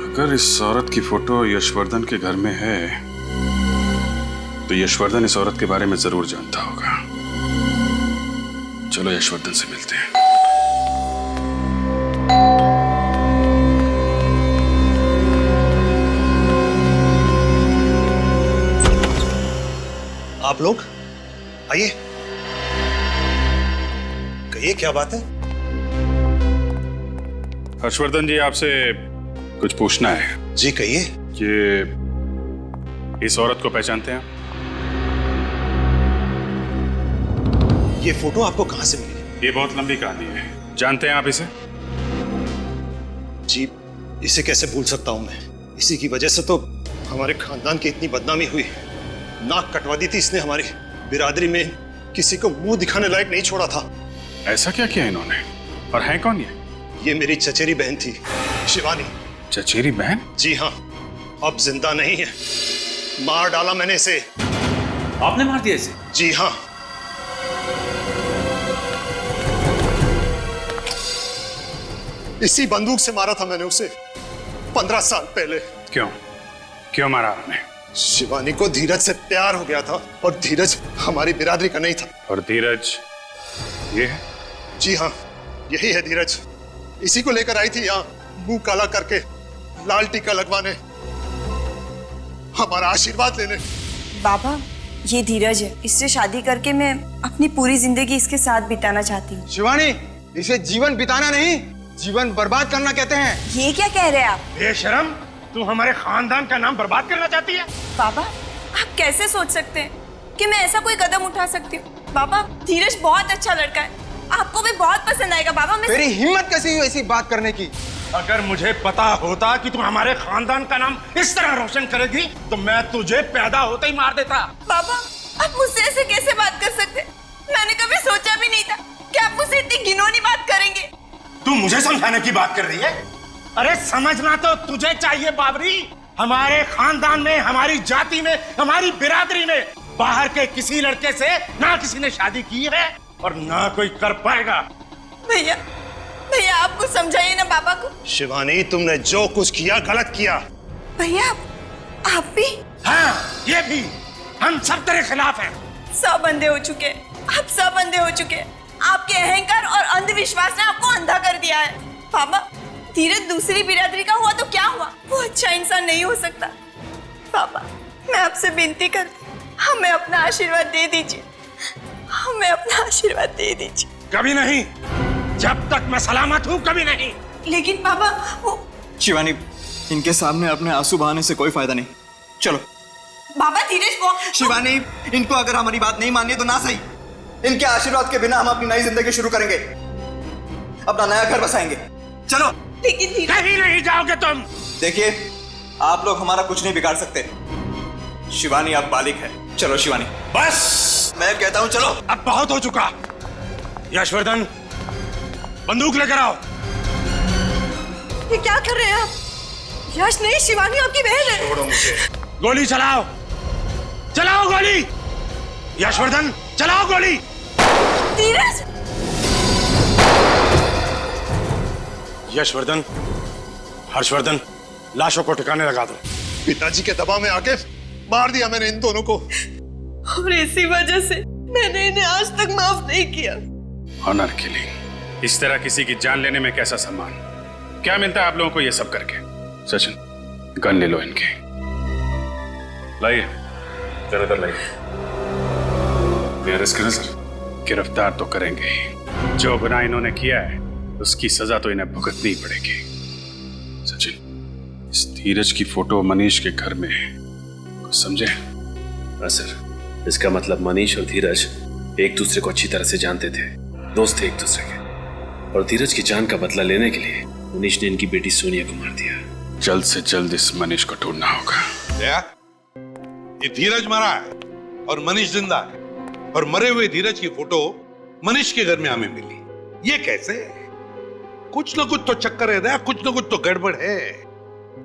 [SPEAKER 12] अगर इस औरत की फोटो यशवर्धन के घर में है तो यशवर्धन इस औरत के बारे में जरूर जानता होगा। चलो यशवर्धन से मिलते हैं।
[SPEAKER 1] आप लोग आइए, कहिए क्या बात है?
[SPEAKER 12] हर्षवर्धन जी, आपसे कुछ पूछना है।
[SPEAKER 1] जी कहिए।
[SPEAKER 12] ये इस औरत को पहचानते हैं?
[SPEAKER 1] ये फोटो आपको कहां से मिली?
[SPEAKER 12] ये बहुत लंबी कहानी है। जानते हैं आप इसे?
[SPEAKER 1] जी इसे कैसे भूल सकता हूं मैं? इसी की वजह से तो हमारे खानदान की इतनी बदनामी हुई। नाक कटवा दी थी इसने हमारी बिरादरी में, किसी को मुंह दिखाने लायक नहीं छोड़ा था।
[SPEAKER 12] ऐसा क्या किया इन्होंने? और है कौन
[SPEAKER 1] ये मेरी चचेरी बहन थी, शिवानी।
[SPEAKER 12] चचेरी बहन?
[SPEAKER 1] जी हाँ, अब जिंदा नहीं है, मार डाला मैंने इसे।
[SPEAKER 11] आपने मार दिया इसे?
[SPEAKER 1] जी हाँ। इसी बंदूक से मारा था मैंने उसे 15 साल पहले।
[SPEAKER 12] क्यों? क्यों मारा आपने?
[SPEAKER 1] शिवानी को धीरज से प्यार हो गया था और धीरज हमारी बिरादरी का नहीं था।
[SPEAKER 12] और धीरज ये है?
[SPEAKER 1] जी हाँ, यही है धीरज। इसी को लेकर आई थी यहाँ, मुंह काला करके, लाल टीका लगवाने, हमारा आशीर्वाद लेने।
[SPEAKER 4] बाबा, ये धीरज है। इससे शादी करके मैं अपनी पूरी जिंदगी इसके साथ बिताना चाहती हूँ।
[SPEAKER 5] शिवानी, इसे जीवन बिताना नहीं, जीवन बर्बाद करना कहते हैं।
[SPEAKER 4] ये क्या कह रहे हैं आप?
[SPEAKER 5] बेशरम, तू हमारे खानदान का नाम बर्बाद करना चाहती है?
[SPEAKER 4] बाबा, आप कैसे सोच सकते हैं कि मैं ऐसा कोई कदम उठा सकती हूँ? बाबा, धीरज बहुत अच्छा लड़का है, आपको भी बहुत पसंद आएगा। बाबा, मैं
[SPEAKER 5] तेरी हिम्मत कैसी हुई ऐसी बात करने की? अगर मुझे पता होता कि तू हमारे खानदान का नाम इस तरह रोशन करेगी तो मैं तुझे पैदा होते ही मार देता।
[SPEAKER 4] बाबा, आप मुझसे ऐसे कैसे बात कर सकते? मैंने कभी सोचा भी नहीं था कि आप मुझसे इतनी घिनौनी बात करेंगे।
[SPEAKER 5] तू मुझे समझाने की बात कर रही है? अरे समझना तो तुझे चाहिए बाबरी। हमारे खानदान में, हमारी जाति में, हमारी बिरादरी में बाहर के किसी लड़के से ना किसी ने शादी की है और ना कोई कर पाएगा।
[SPEAKER 4] भैया, भैया आप कुछ समझाइए ना बाबा को।
[SPEAKER 1] शिवानी, तुमने जो कुछ किया गलत किया।
[SPEAKER 4] भैया, आप भी?
[SPEAKER 5] हाँ, ये भी। हम सब तेरे खिलाफ हैं।
[SPEAKER 4] सब अंधे हो चुके, आप सब अंधे हो चुके। आपके अहंकार और अंधविश्वास ने आपको अंधा कर दिया है। बाबा, धीरज दूसरी बिरादरी का हुआ तो क्या हुआ? वो अच्छा इंसान नहीं हो सकता। बाबा, मैं आपसे विनती करती, हमें अपना आशीर्वाद दे दीजिए, हमें अपना आशीर्वाद दे दीजिए।
[SPEAKER 5] कभी नहीं, जब तक मैं सलामत हूँ कभी नहीं।
[SPEAKER 4] लेकिन बाबा, वो
[SPEAKER 13] शिवानी, इनके सामने अपने आंसू बहाने से कोई फायदा नहीं। चलो।
[SPEAKER 4] बाबा, धीरज वो
[SPEAKER 13] शिवानी, इनको अगर हमारी बात नहीं मानी तो ना सही, इनके आशीर्वाद के बिना हम अपनी नई जिंदगी शुरू करेंगे, अपना नया घर बसाएंगे। चलो।
[SPEAKER 4] लेकिन
[SPEAKER 5] कहीं नहीं जाओगे तुम।
[SPEAKER 13] देखिए, आप लोग हमारा कुछ नहीं बिगाड़ सकते। शिवानी अब बालिग है। चलो शिवानी।
[SPEAKER 5] बस,
[SPEAKER 13] मैं कहता हूँ चलो।
[SPEAKER 5] अब बहुत हो चुका। यशवर्धन, बंदूक लेकर आओ।
[SPEAKER 4] ये क्या कर रहे हैं आप? यश नहीं, शिवानी आपकी बहन है।
[SPEAKER 1] छोड़ो मुझे।
[SPEAKER 5] गोली चलाओ, चलाओ गोली। यशवर्धन, चलाओ गोली।
[SPEAKER 4] धीरज।
[SPEAKER 5] यशवर्धन, हर्षवर्धन, लाशों को ठिकाने लगा दो।
[SPEAKER 1] पिताजी के दबाव में आके मार दिया मैंने इन दोनों को,
[SPEAKER 3] और इसी वजह से मैंने इन्हें आज तक माफ नहीं किया।
[SPEAKER 12] ऑनर किलिंग, इस तरह किसी की जान लेने में कैसा सम्मान? क्या मिलता है आप लोगों को ये सब करके? सचिन, गन ले लो इनके।
[SPEAKER 11] लाइए, ज्यादातर लाइए।
[SPEAKER 12] अरेस्ट करें सर? गिरफ्तार तो करेंगे ही। जो गुनाह इन्होंने किया है उसकी सजा तो इन्हें भुगतनी ही पड़ेगी। सचिन, इस धीरज की फोटो मनीष के घर में है, कुछ समझे?
[SPEAKER 11] हाँ सर, इसका मतलब मनीष और धीरज एक दूसरे को अच्छी तरह से जानते थे, दोस्त थे एक दूसरे के, और धीरज की जान का बदला लेने के लिए मनीष ने इनकी बेटी सोनिया को मार दिया।
[SPEAKER 12] जल्द से जल्द इस मनीष को ढूंढना होगा।
[SPEAKER 7] ये धीरज मरा है और मनीष जिंदा है, और मरे हुए धीरज की फोटो मनीष के घर में हमें मिली। ये कैसे? कुछ ना कुछ तो चक्कर है, कुछ ना कुछ तो गड़बड़ है।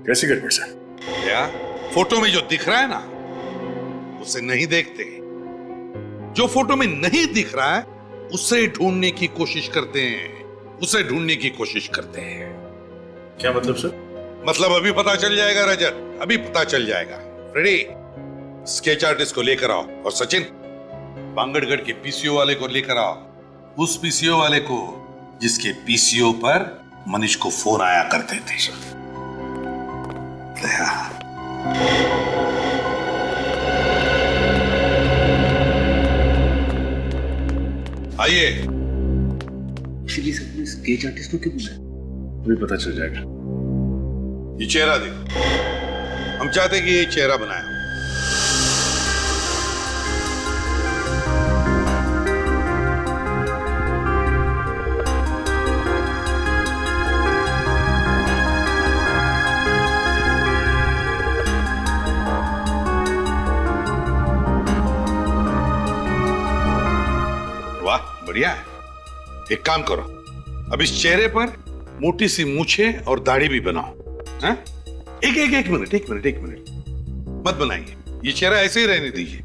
[SPEAKER 12] कैसी गड़बड़ सर?
[SPEAKER 7] क्या फोटो में जो दिख रहा है ना, उसे नहीं देखते। जो फोटो में नहीं दिख रहा है उसे ढूंढने की कोशिश करते हैं, उसे ढूंढने की कोशिश करते हैं।
[SPEAKER 11] क्या मतलब सर?
[SPEAKER 7] मतलब अभी पता चल जाएगा रजत, अभी पता चल जाएगा। रेडी? स्केच आर्टिस्ट को लेकर आओ, और सचिन, बांगड़गढ़ के पीसीओ वाले को लेकर आओ, उस पीसीओ वाले को जिसके पीसीओ पर मनीष को फोन आया करते थे। आइए।
[SPEAKER 11] स्केच आर्टिस्ट को क्यों बुलाया? अभी पता चल जाएगा।
[SPEAKER 7] ये चेहरा देखो, हम चाहते कि ये चेहरा बनाया। बढ़िया है। एक काम करो, अब इस चेहरे पर मोटी सी मूछें और दाढ़ी भी बनाओ। हैं? एक मिनट मत बनाइए, ये चेहरा ऐसे ही रहने दीजिए।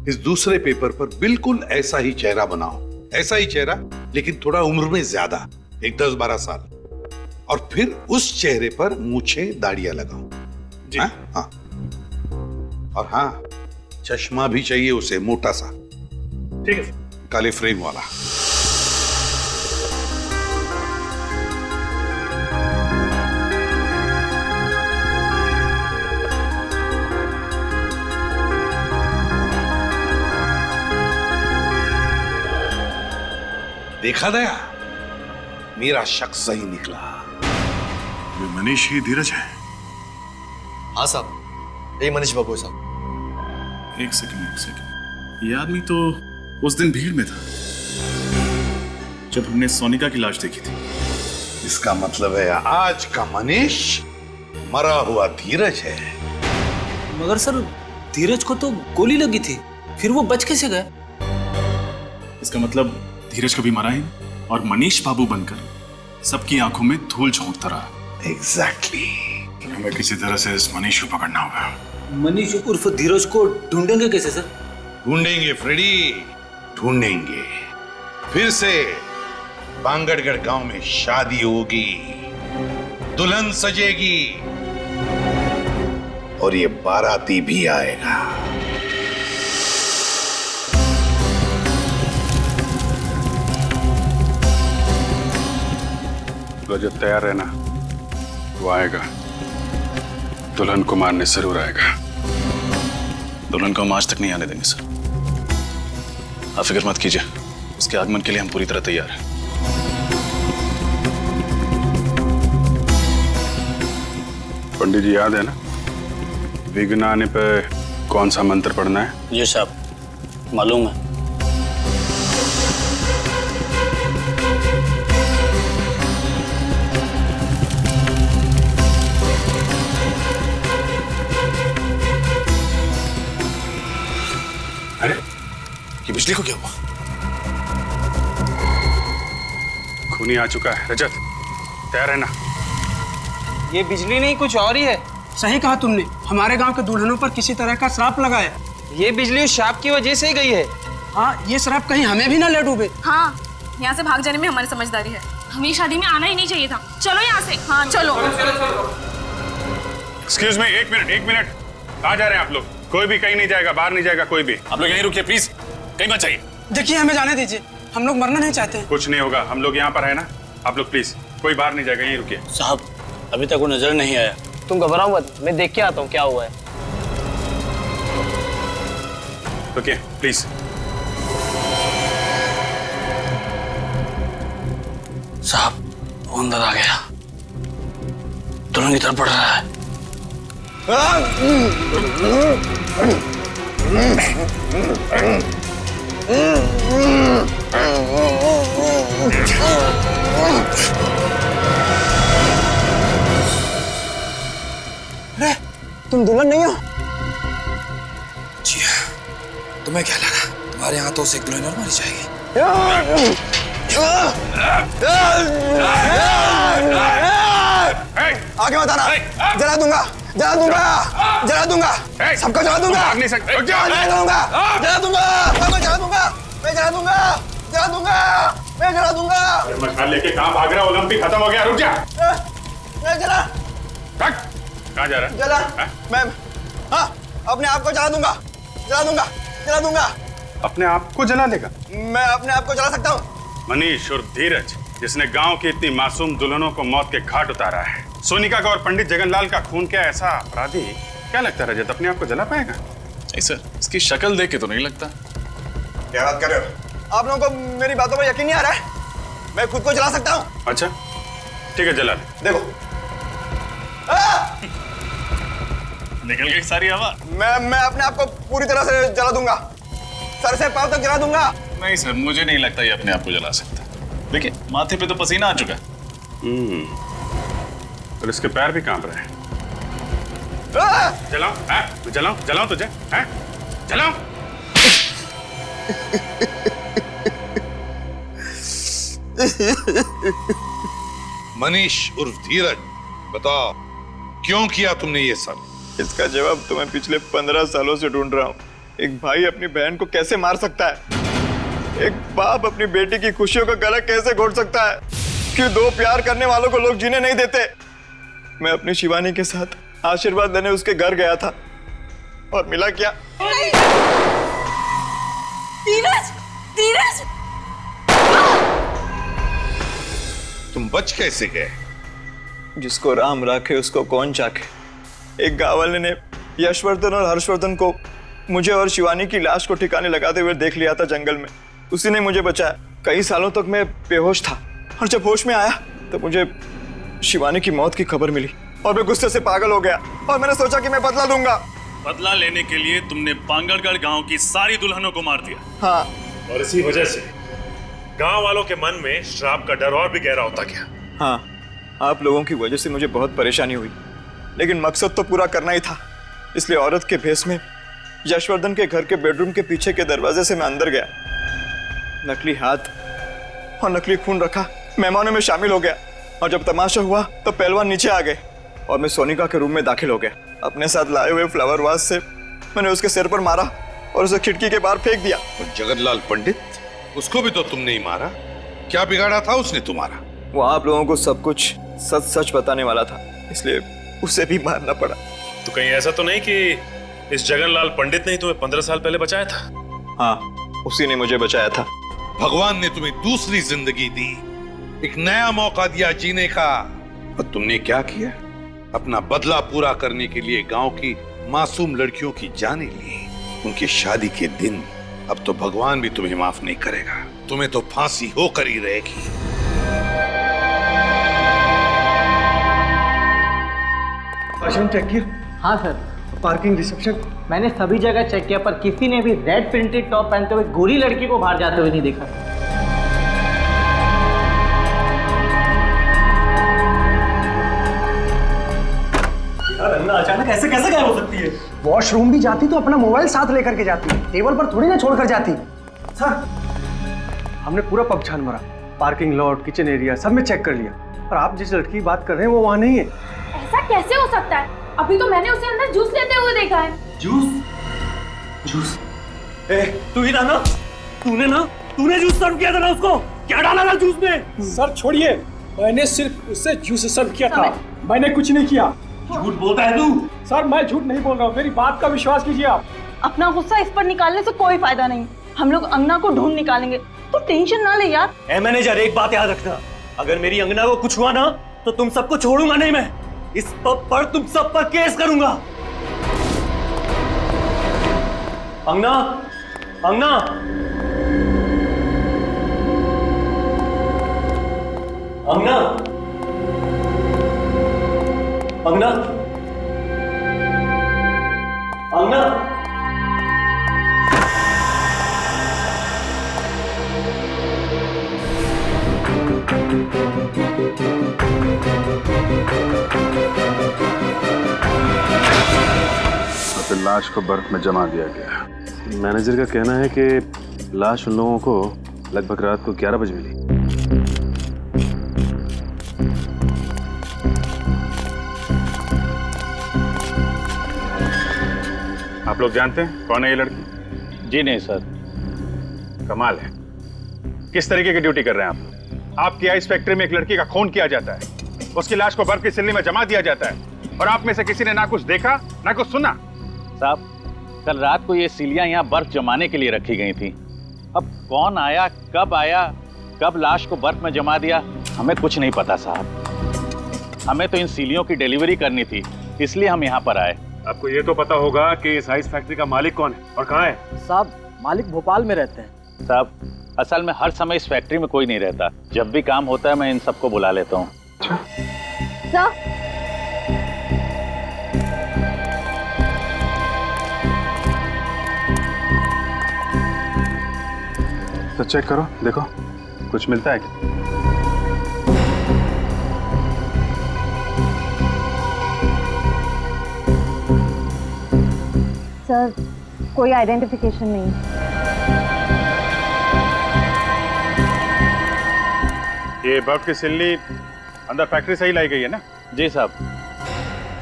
[SPEAKER 7] इस दूसरे पेपर पर बिल्कुल ऐसा ही चेहरा बनाओ, ऐसा ही चेहरा, लेकिन थोड़ा उम्र में ज्यादा, एक 10-12 साल। और फिर उस चेहरे पर मूछें दाढ़ियां लगाओ जी। हाँ। और हाँ, चश्मा भी चाहिए उसे, मोटा सा।
[SPEAKER 12] ठीक है,
[SPEAKER 7] काले फ्रेम वाला। देखा दया, मेरा शक सही निकला।
[SPEAKER 6] ये मनीष ही धीरज है?
[SPEAKER 14] हाँ साहब, यही मनीष बाबू है साहब।
[SPEAKER 9] एक सेकंड। ये आदमी तो उस दिन भीड़ में था जब हमने सोनिका की लाश देखी थी।
[SPEAKER 7] इसका मतलब है आज का मनीष मरा हुआ धीरज है।
[SPEAKER 8] मगर सर, धीरज को तो गोली लगी थी, फिर वो बच कैसे गए?
[SPEAKER 9] इसका मतलब धीरज कभी मरा ही नहीं और मनीष बाबू बनकर सबकी आंखों में धूल झोंकता रहा।
[SPEAKER 7] एग्जैक्टली।
[SPEAKER 6] हमें किसी तरह से इस मनीष को पकड़ना होगा।
[SPEAKER 8] मनीष उर्फ धीरज को ढूंढेंगे कैसे सर?
[SPEAKER 7] ढूंढेंगे फ्रेडी, ढूंढेंगे। फिर से बांगड़गढ़ गांव में शादी होगी, दुल्हन सजेगी और ये बाराती भी आएगा।
[SPEAKER 12] रजत तैयार रहना, वो आएगा। दुल्हन को मारने जरूर आएगा।
[SPEAKER 9] दुल्हन को हम आज तक नहीं आने देंगे सर। आप फिक्र मत कीजिए, उसके आगमन के लिए हम पूरी तरह तैयार हैं।
[SPEAKER 12] पंडित जी, याद है ना विघ्न आने पे कौन सा मंत्र पढ़ना है?
[SPEAKER 2] जी साहब, मालूम है।
[SPEAKER 12] अरे,
[SPEAKER 9] ये बिजली को क्या हुआ?
[SPEAKER 12] खूनी आ चुका है। रजत, तैयार रहना।
[SPEAKER 15] ये बिजली नहीं, कुछ और ही है। सही कहा तुमने, हमारे गांव के दुल्हनों पर किसी तरह का श्राप लगा है। ये बिजली उस श्राप की वजह से ही गई है। हाँ, ये श्राप कहीं हमें भी ना ले डूबे।
[SPEAKER 4] हाँ, यहाँ से भाग जाने में हमारी समझदारी है। हमें शादी में आना ही नहीं चाहिए था। चलो यहाँ से। हाँ चलो।
[SPEAKER 12] एक्सक्यूज मी, एक मिनट। कहाँ जा रहे हैं आप लोग? कोई भी कहीं नहीं जाएगा, बाहर नहीं जाएगा कोई भी।
[SPEAKER 9] आप लोग यहीं रुकिए प्लीज, कहीं मत जाइए।
[SPEAKER 15] देखिए, हमें जाने दीजिए, हम लोग मरना नहीं चाहते।
[SPEAKER 12] कुछ नहीं होगा, हम लोग यहाँ पर है ना। आप लोग प्लीज, कोई बाहर नहीं जाएगा, यहीं रुकिए।
[SPEAKER 2] साहब, अभी तक वो नजर नहीं आया।
[SPEAKER 15] तुम घबराओ मत, मैं देख के आता हूँ क्या हुआ है।
[SPEAKER 12] रुकिए प्लीज।
[SPEAKER 2] साहब, वो अंदर आ गया, दुल्हन की तरफ बढ़ रहा है।
[SPEAKER 15] अरे, तुम दुल्हन नहीं हो?
[SPEAKER 13] जी हाँ, तुम्हें क्या लगा तुम्हारे हाथों से एक दुल्हन और मारी जाएगी? आगे मत आना, जला दूंगा सबको जला दूंगा। मैं जला दूंगा।
[SPEAKER 12] मशाल लेके कहाँ भाग रहा? ओलंपिक खत्म हो गया, रुक जा।
[SPEAKER 13] जला
[SPEAKER 12] कहाँ जा रहा है?
[SPEAKER 13] जला मैं, हाँ, अपने आप को जला दूंगा।
[SPEAKER 12] अपने आप को जला लेगा?
[SPEAKER 13] मैं अपने आप को जला सकता हूँ।
[SPEAKER 12] मनीष और धीरज, जिसने गांव की इतनी मासूम दुल्हनों को मौत के घाट उतारा है, सोनिका का और पंडित जगनलाल का खून क्या ऐसा अपराधी, क्या लगता है रजत अपने आप को जला पाएगा?
[SPEAKER 9] नहीं सर, इसकी शक्ल देख के तो नहीं लगता।
[SPEAKER 13] क्या बात कर रहे हो? आप लोगों को मेरी बातों पर यकीन नहीं आ रहा है? मैं खुद को जला सकता हूँ।
[SPEAKER 12] अच्छा ठीक है, जला ले।
[SPEAKER 13] देखो,
[SPEAKER 9] निकल गई सारी हवा।
[SPEAKER 13] मैं अपने आप को पूरी तरह से जला दूंगा, सर से पांव तक जला दूंगा।
[SPEAKER 9] नहीं सर, मुझे नहीं लगता ये अपने आप को जला सकता। देखिए, माथे पे तो पसीना आ चुका है।
[SPEAKER 12] और इसके पैर भी कांप रहे हैं। जलाऊं तुझे? जलाऊं?
[SPEAKER 7] मनीष उर्फ धीरज, बताओ क्यों किया तुमने ये सब?
[SPEAKER 13] इसका जवाब तो मैं पिछले 15 सालों से ढूंढ रहा हूँ। एक भाई अपनी बहन को कैसे मार सकता है? एक बाप अपनी बेटी की खुशियों का गला कैसे घोट सकता है? क्यों दो प्यार करने वालों को लोग जीने नहीं देते? मैं अपनी शिवानी के साथ आशीर्वाद लेने उसके घर गया था और मिला क्या?
[SPEAKER 4] धीरज, धीरज!
[SPEAKER 7] तुम बच कैसे गए?
[SPEAKER 13] जिसको राम राखे उसको कौन चाखे। एक गांव वाले ने यशवर्धन और हर्षवर्धन को मुझे और शिवानी की लाश को ठिकाने लगाते हुए देख लिया था जंगल में। उसी ने मुझे बचाया। कई सालों तक मैं बेहोश था और जब होश में आया तो मुझे शिवानी की मौत की खबर मिली और मैं गुस्से से पागल हो गया और मैंने सोचा कि मैं बदला लूंगा।
[SPEAKER 9] बदला लेने के लिए तुमने पांगड़गढ़ गांव की सारी दुल्हनों को मार दिया।
[SPEAKER 13] हाँ,
[SPEAKER 11] और इसी वजह से गांव वालों के मन में श्राप का डर और भी गहरा होता गया।
[SPEAKER 13] हाँ, आप लोगों की वजह से मुझे बहुत परेशानी हुई, लेकिन मकसद तो पूरा करना ही था। इसलिए औरत के भेष में यशवर्धन के घर के बेडरूम के पीछे के दरवाजे से मैं अंदर गया। नकली हाथ और नकली खून रखा, मेहमानों में शामिल हो गया और जब तमाशा हुआ तो पहलवान नीचे आ गए और मैं सोनिका के रूम में दाखिल हो गया। अपने साथ लाए हुए फ्लावर वास से मैंने उसके सिर पर मारा और उसे खिड़की के बाहर फेंक दिया।
[SPEAKER 7] और जगन्लाल पंडित, उसको भी तो तुमने ही मारा। क्या बिगाड़ा था उसने तुम्हारा?
[SPEAKER 13] वो आप लोगों को सब कुछ सच सच बताने वाला था, इसलिए उसे भी मारना पड़ा।
[SPEAKER 11] तो कहीं ऐसा तो नहीं कि इस जगनलाल पंडित ने ही तुम्हें 15 साल पहले बचाया था?
[SPEAKER 13] हाँ, उसी ने मुझे बचाया था।
[SPEAKER 7] भगवान ने तुम्हें दूसरी जिंदगी दी, एक नया मौका दिया जीने का। और तुमने क्या किया? अपना बदला पूरा करने के लिए गांव की मासूम लड़कियों की जानें ली। उनकी शादी के दिन अब तो भगवान भी तुम्हें माफ नहीं करेगा। तुम्हें तो फांसी होकर ही रहेगी।
[SPEAKER 15] चेक किया? हाँ सर। पार्किंग, रिसेप्शन,
[SPEAKER 16] मैंने सभी जगह चेक किया पर किसी ने भी रेड प्रिंटेड टॉप पहनते हुए गोरी लड़की को बाहर जाते हुए नहीं देखा।
[SPEAKER 8] यार अन्ना अचानक ऐसे कैसे गायब हो सकती है?
[SPEAKER 15] वॉशरूम भी जाती तो अपना मोबाइल साथ लेकर के जाती, टेबल पर थोड़ी ना छोड़कर जाती। सर, हमने पूरा पब छान मारा, पार्किंग लॉट, किचन एरिया सब में चेक कर लिया, पर आप जिस लड़की की बात कर रहे हैं वो वहाँ नहीं है।
[SPEAKER 17] ऐसा कैसे हो सकता है? अभी तो मैंने उसे अंदर जूस लेते हुए देखा है।
[SPEAKER 8] जूस? जूस? तू ही था ना? तूने जूस सर्व किया था ना उसको? क्या डाला था जूस में?
[SPEAKER 15] सर छोड़िए, मैंने सिर्फ उससे जूस सर्व किया था, मैंने कुछ नहीं किया।
[SPEAKER 8] झूठ बोलता है तू?
[SPEAKER 15] सर मैं झूठ नहीं बोल रहा हूँ, मेरी बात का विश्वास कीजिए आप।
[SPEAKER 4] अपना गुस्सा इस पर निकालने से कोई फायदा नहीं। हम लोग अंगना को ढूंढ निकालेंगे, तो टेंशन ना ले यार।
[SPEAKER 8] ए मैनेजर, एक बात याद रखना, अगर मेरी अंगना को कुछ हुआ ना तो तुम सबको छोड़ूंगा नहीं मैं। इस पब पर तुम सब पर केस करूंगा। अंगना, अंगना, अंगना, अंगना, अंगना।
[SPEAKER 12] फिर लाश को बर्फ में जमा दिया गया।
[SPEAKER 11] मैनेजर का कहना है कि लाश उन लोगों को लगभग रात को 11 बजे मिली।
[SPEAKER 12] आप लोग जानते हैं कौन है ये लड़की?
[SPEAKER 18] जी नहीं सर।
[SPEAKER 12] कमाल है, किस तरीके की ड्यूटी कर रहे हैं आप? आपकी आइस फैक्ट्री में एक लड़की का खून किया जाता है, उसकी लाश को बर्फ की सिल्ली में जमा दिया जाता है और आप में से किसी ने ना कुछ देखा ना कुछ सुना।
[SPEAKER 18] साहब, कल रात को ये सिलियां यहाँ बर्फ जमाने के लिए रखी गई थी। अब कौन आया, कब लाश को बर्फ में जमा दिया, हमें कुछ नहीं पता साहब। हमें तो इन सिलियों की डिलीवरी करनी थी, इसलिए हम यहाँ पर आए।
[SPEAKER 11] आपको ये तो पता होगा कि इस आइस फैक्ट्री का मालिक कौन है और कहाँ है?
[SPEAKER 16] साहब, मालिक भोपाल में रहते हैं।
[SPEAKER 18] साहब, असल में हर समय इस फैक्ट्री में कोई नहीं रहता। जब भी काम होता है मैं इन सबको बुला लेता हूँ।
[SPEAKER 12] तो चेक करो, देखो कुछ मिलता है क्या?
[SPEAKER 17] सर, कोई आइडेंटिफिकेशन नहीं।
[SPEAKER 12] ये बर्फ की सिल्ली अंदर फैक्ट्री से ही लाई गई है ना?
[SPEAKER 18] जी साहब।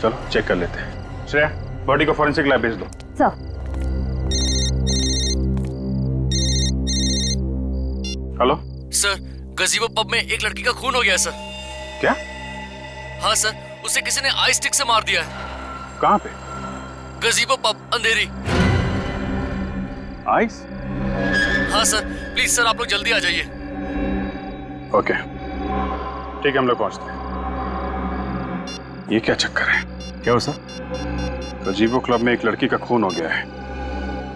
[SPEAKER 12] चलो चेक कर लेते हैं। श्रेया, बॉडी को फॉरेंसिक लैब भेज दो।
[SPEAKER 17] सर।
[SPEAKER 12] हेलो
[SPEAKER 19] सर, गजीबो पब में एक लड़की का खून हो गया है सर।
[SPEAKER 12] क्या?
[SPEAKER 19] हाँ सर, उसे किसी ने आइस स्टिक से मार दिया है।
[SPEAKER 12] कहाँ पे?
[SPEAKER 19] गजीबो पब, अंधेरी।
[SPEAKER 12] आइस?
[SPEAKER 19] हाँ सर, प्लीज सर आप लोग जल्दी आ जाइए।
[SPEAKER 12] ओके, ठीक है, हम लोग पहुंचते हैं। ये क्या चक्कर है?
[SPEAKER 6] क्या हो सर?
[SPEAKER 12] गजीबो क्लब में एक लड़की का खून हो गया है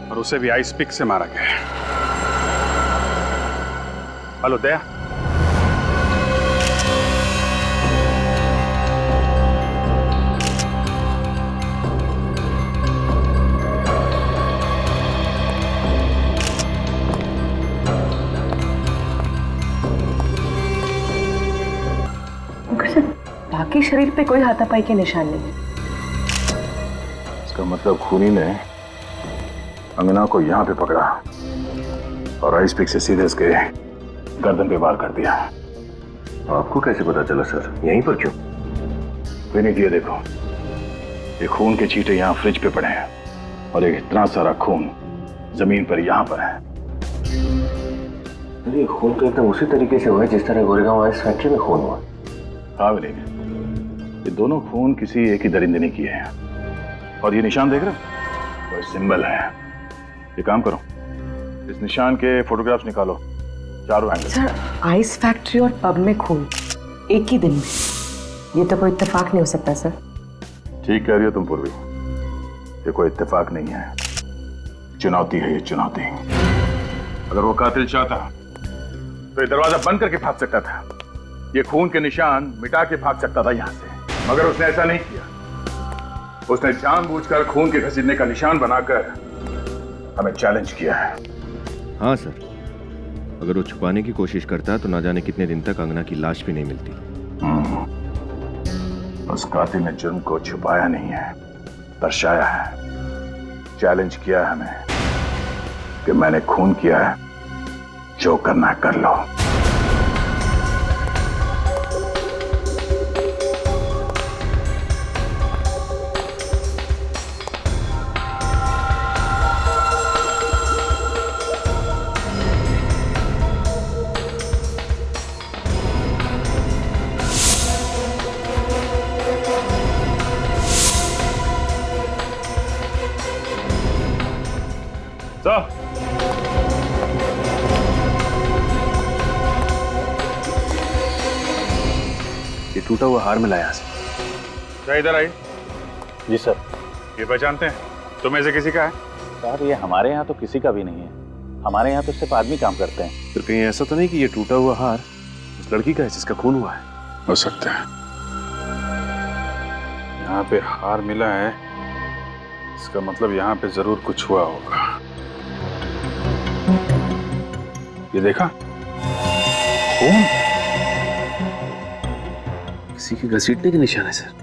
[SPEAKER 12] और उसे भी आइस पिक से मारा गया है। हेलो दया।
[SPEAKER 3] बाकी शरीर पे कोई हाथापाई के निशान नहीं।
[SPEAKER 6] इसका मतलब खूनी ने अंगना को यहाँ पे पकड़ा और आइस पिक से सीधे इसके गर्दन पे वार कर दिया। आपको कैसे पता चला सर? यहीं पर क्यों? विनीत, ये देखो, ये खून के छींटे यहाँ फ्रिज पे पड़े हैं और एक इतना सारा खून जमीन पर यहाँ पर है।
[SPEAKER 1] ये खून तो एकदम उसी तरीके से हुआ है जिस तरह गोरेगांव आइस फैक्ट्री में खून हुआ।
[SPEAKER 6] हाँ विनीत, ये दोनों खून किसी एक ही दरिंदे ने किए हैं और ये निशान देख रहे हो, वो सिंबल है। ये काम करो, इस निशान के फोटोग्राफ्स निकालो चारों एंगल।
[SPEAKER 3] सर, आइस फैक्ट्री और पब में खून एक ही दिन में, ये तो कोई इत्तेफाक नहीं हो सकता सर।
[SPEAKER 6] ठीक कह रही हो तुम पूर्वी, ये कोई इत्तेफाक नहीं है, चुनौती है ये, चुनौती। अगर वो कातिल चाहता तो ये दरवाजा बंद करके भाग सकता था, ये खून के निशान मिटा के भाग सकता था यहाँ से, मगर उसने ऐसा नहीं किया। उसने जानबूझकर खून के घसीटने का निशान बनाकर हमें चैलेंज किया है।
[SPEAKER 20] हाँ सर, अगर वो छुपाने की कोशिश करता तो ना जाने कितने दिन तक अंगना की लाश भी नहीं मिलती।
[SPEAKER 6] उस कातिल ने जुर्म को छुपाया नहीं है, दर्शाया है। चैलेंज किया है हमें कि मैंने खून किया है, जो करना है कर लो।
[SPEAKER 11] ये टूटा हुआ हार मिला यहाँ से।
[SPEAKER 12] क्या इधर आई?
[SPEAKER 18] जी सर।
[SPEAKER 12] ये पहचानते हैं? तुम्हें से किसी का है?
[SPEAKER 18] सर, ये हमारे यहाँ तो किसी का भी नहीं है। हमारे यहाँ तो सिर्फ आदमी काम करते हैं।
[SPEAKER 11] फिर कहीं ऐसा तो नहीं कि ये टूटा हुआ हार उस लड़की का है जिसका खून हुआ है?
[SPEAKER 12] हो सकता है। यहाँ पे हार मिला है, इसका मतलब यहाँ पे जरूर कुछ हुआ होगा। ये देखा खून,
[SPEAKER 11] किसी के घसीटने के निशान है सर।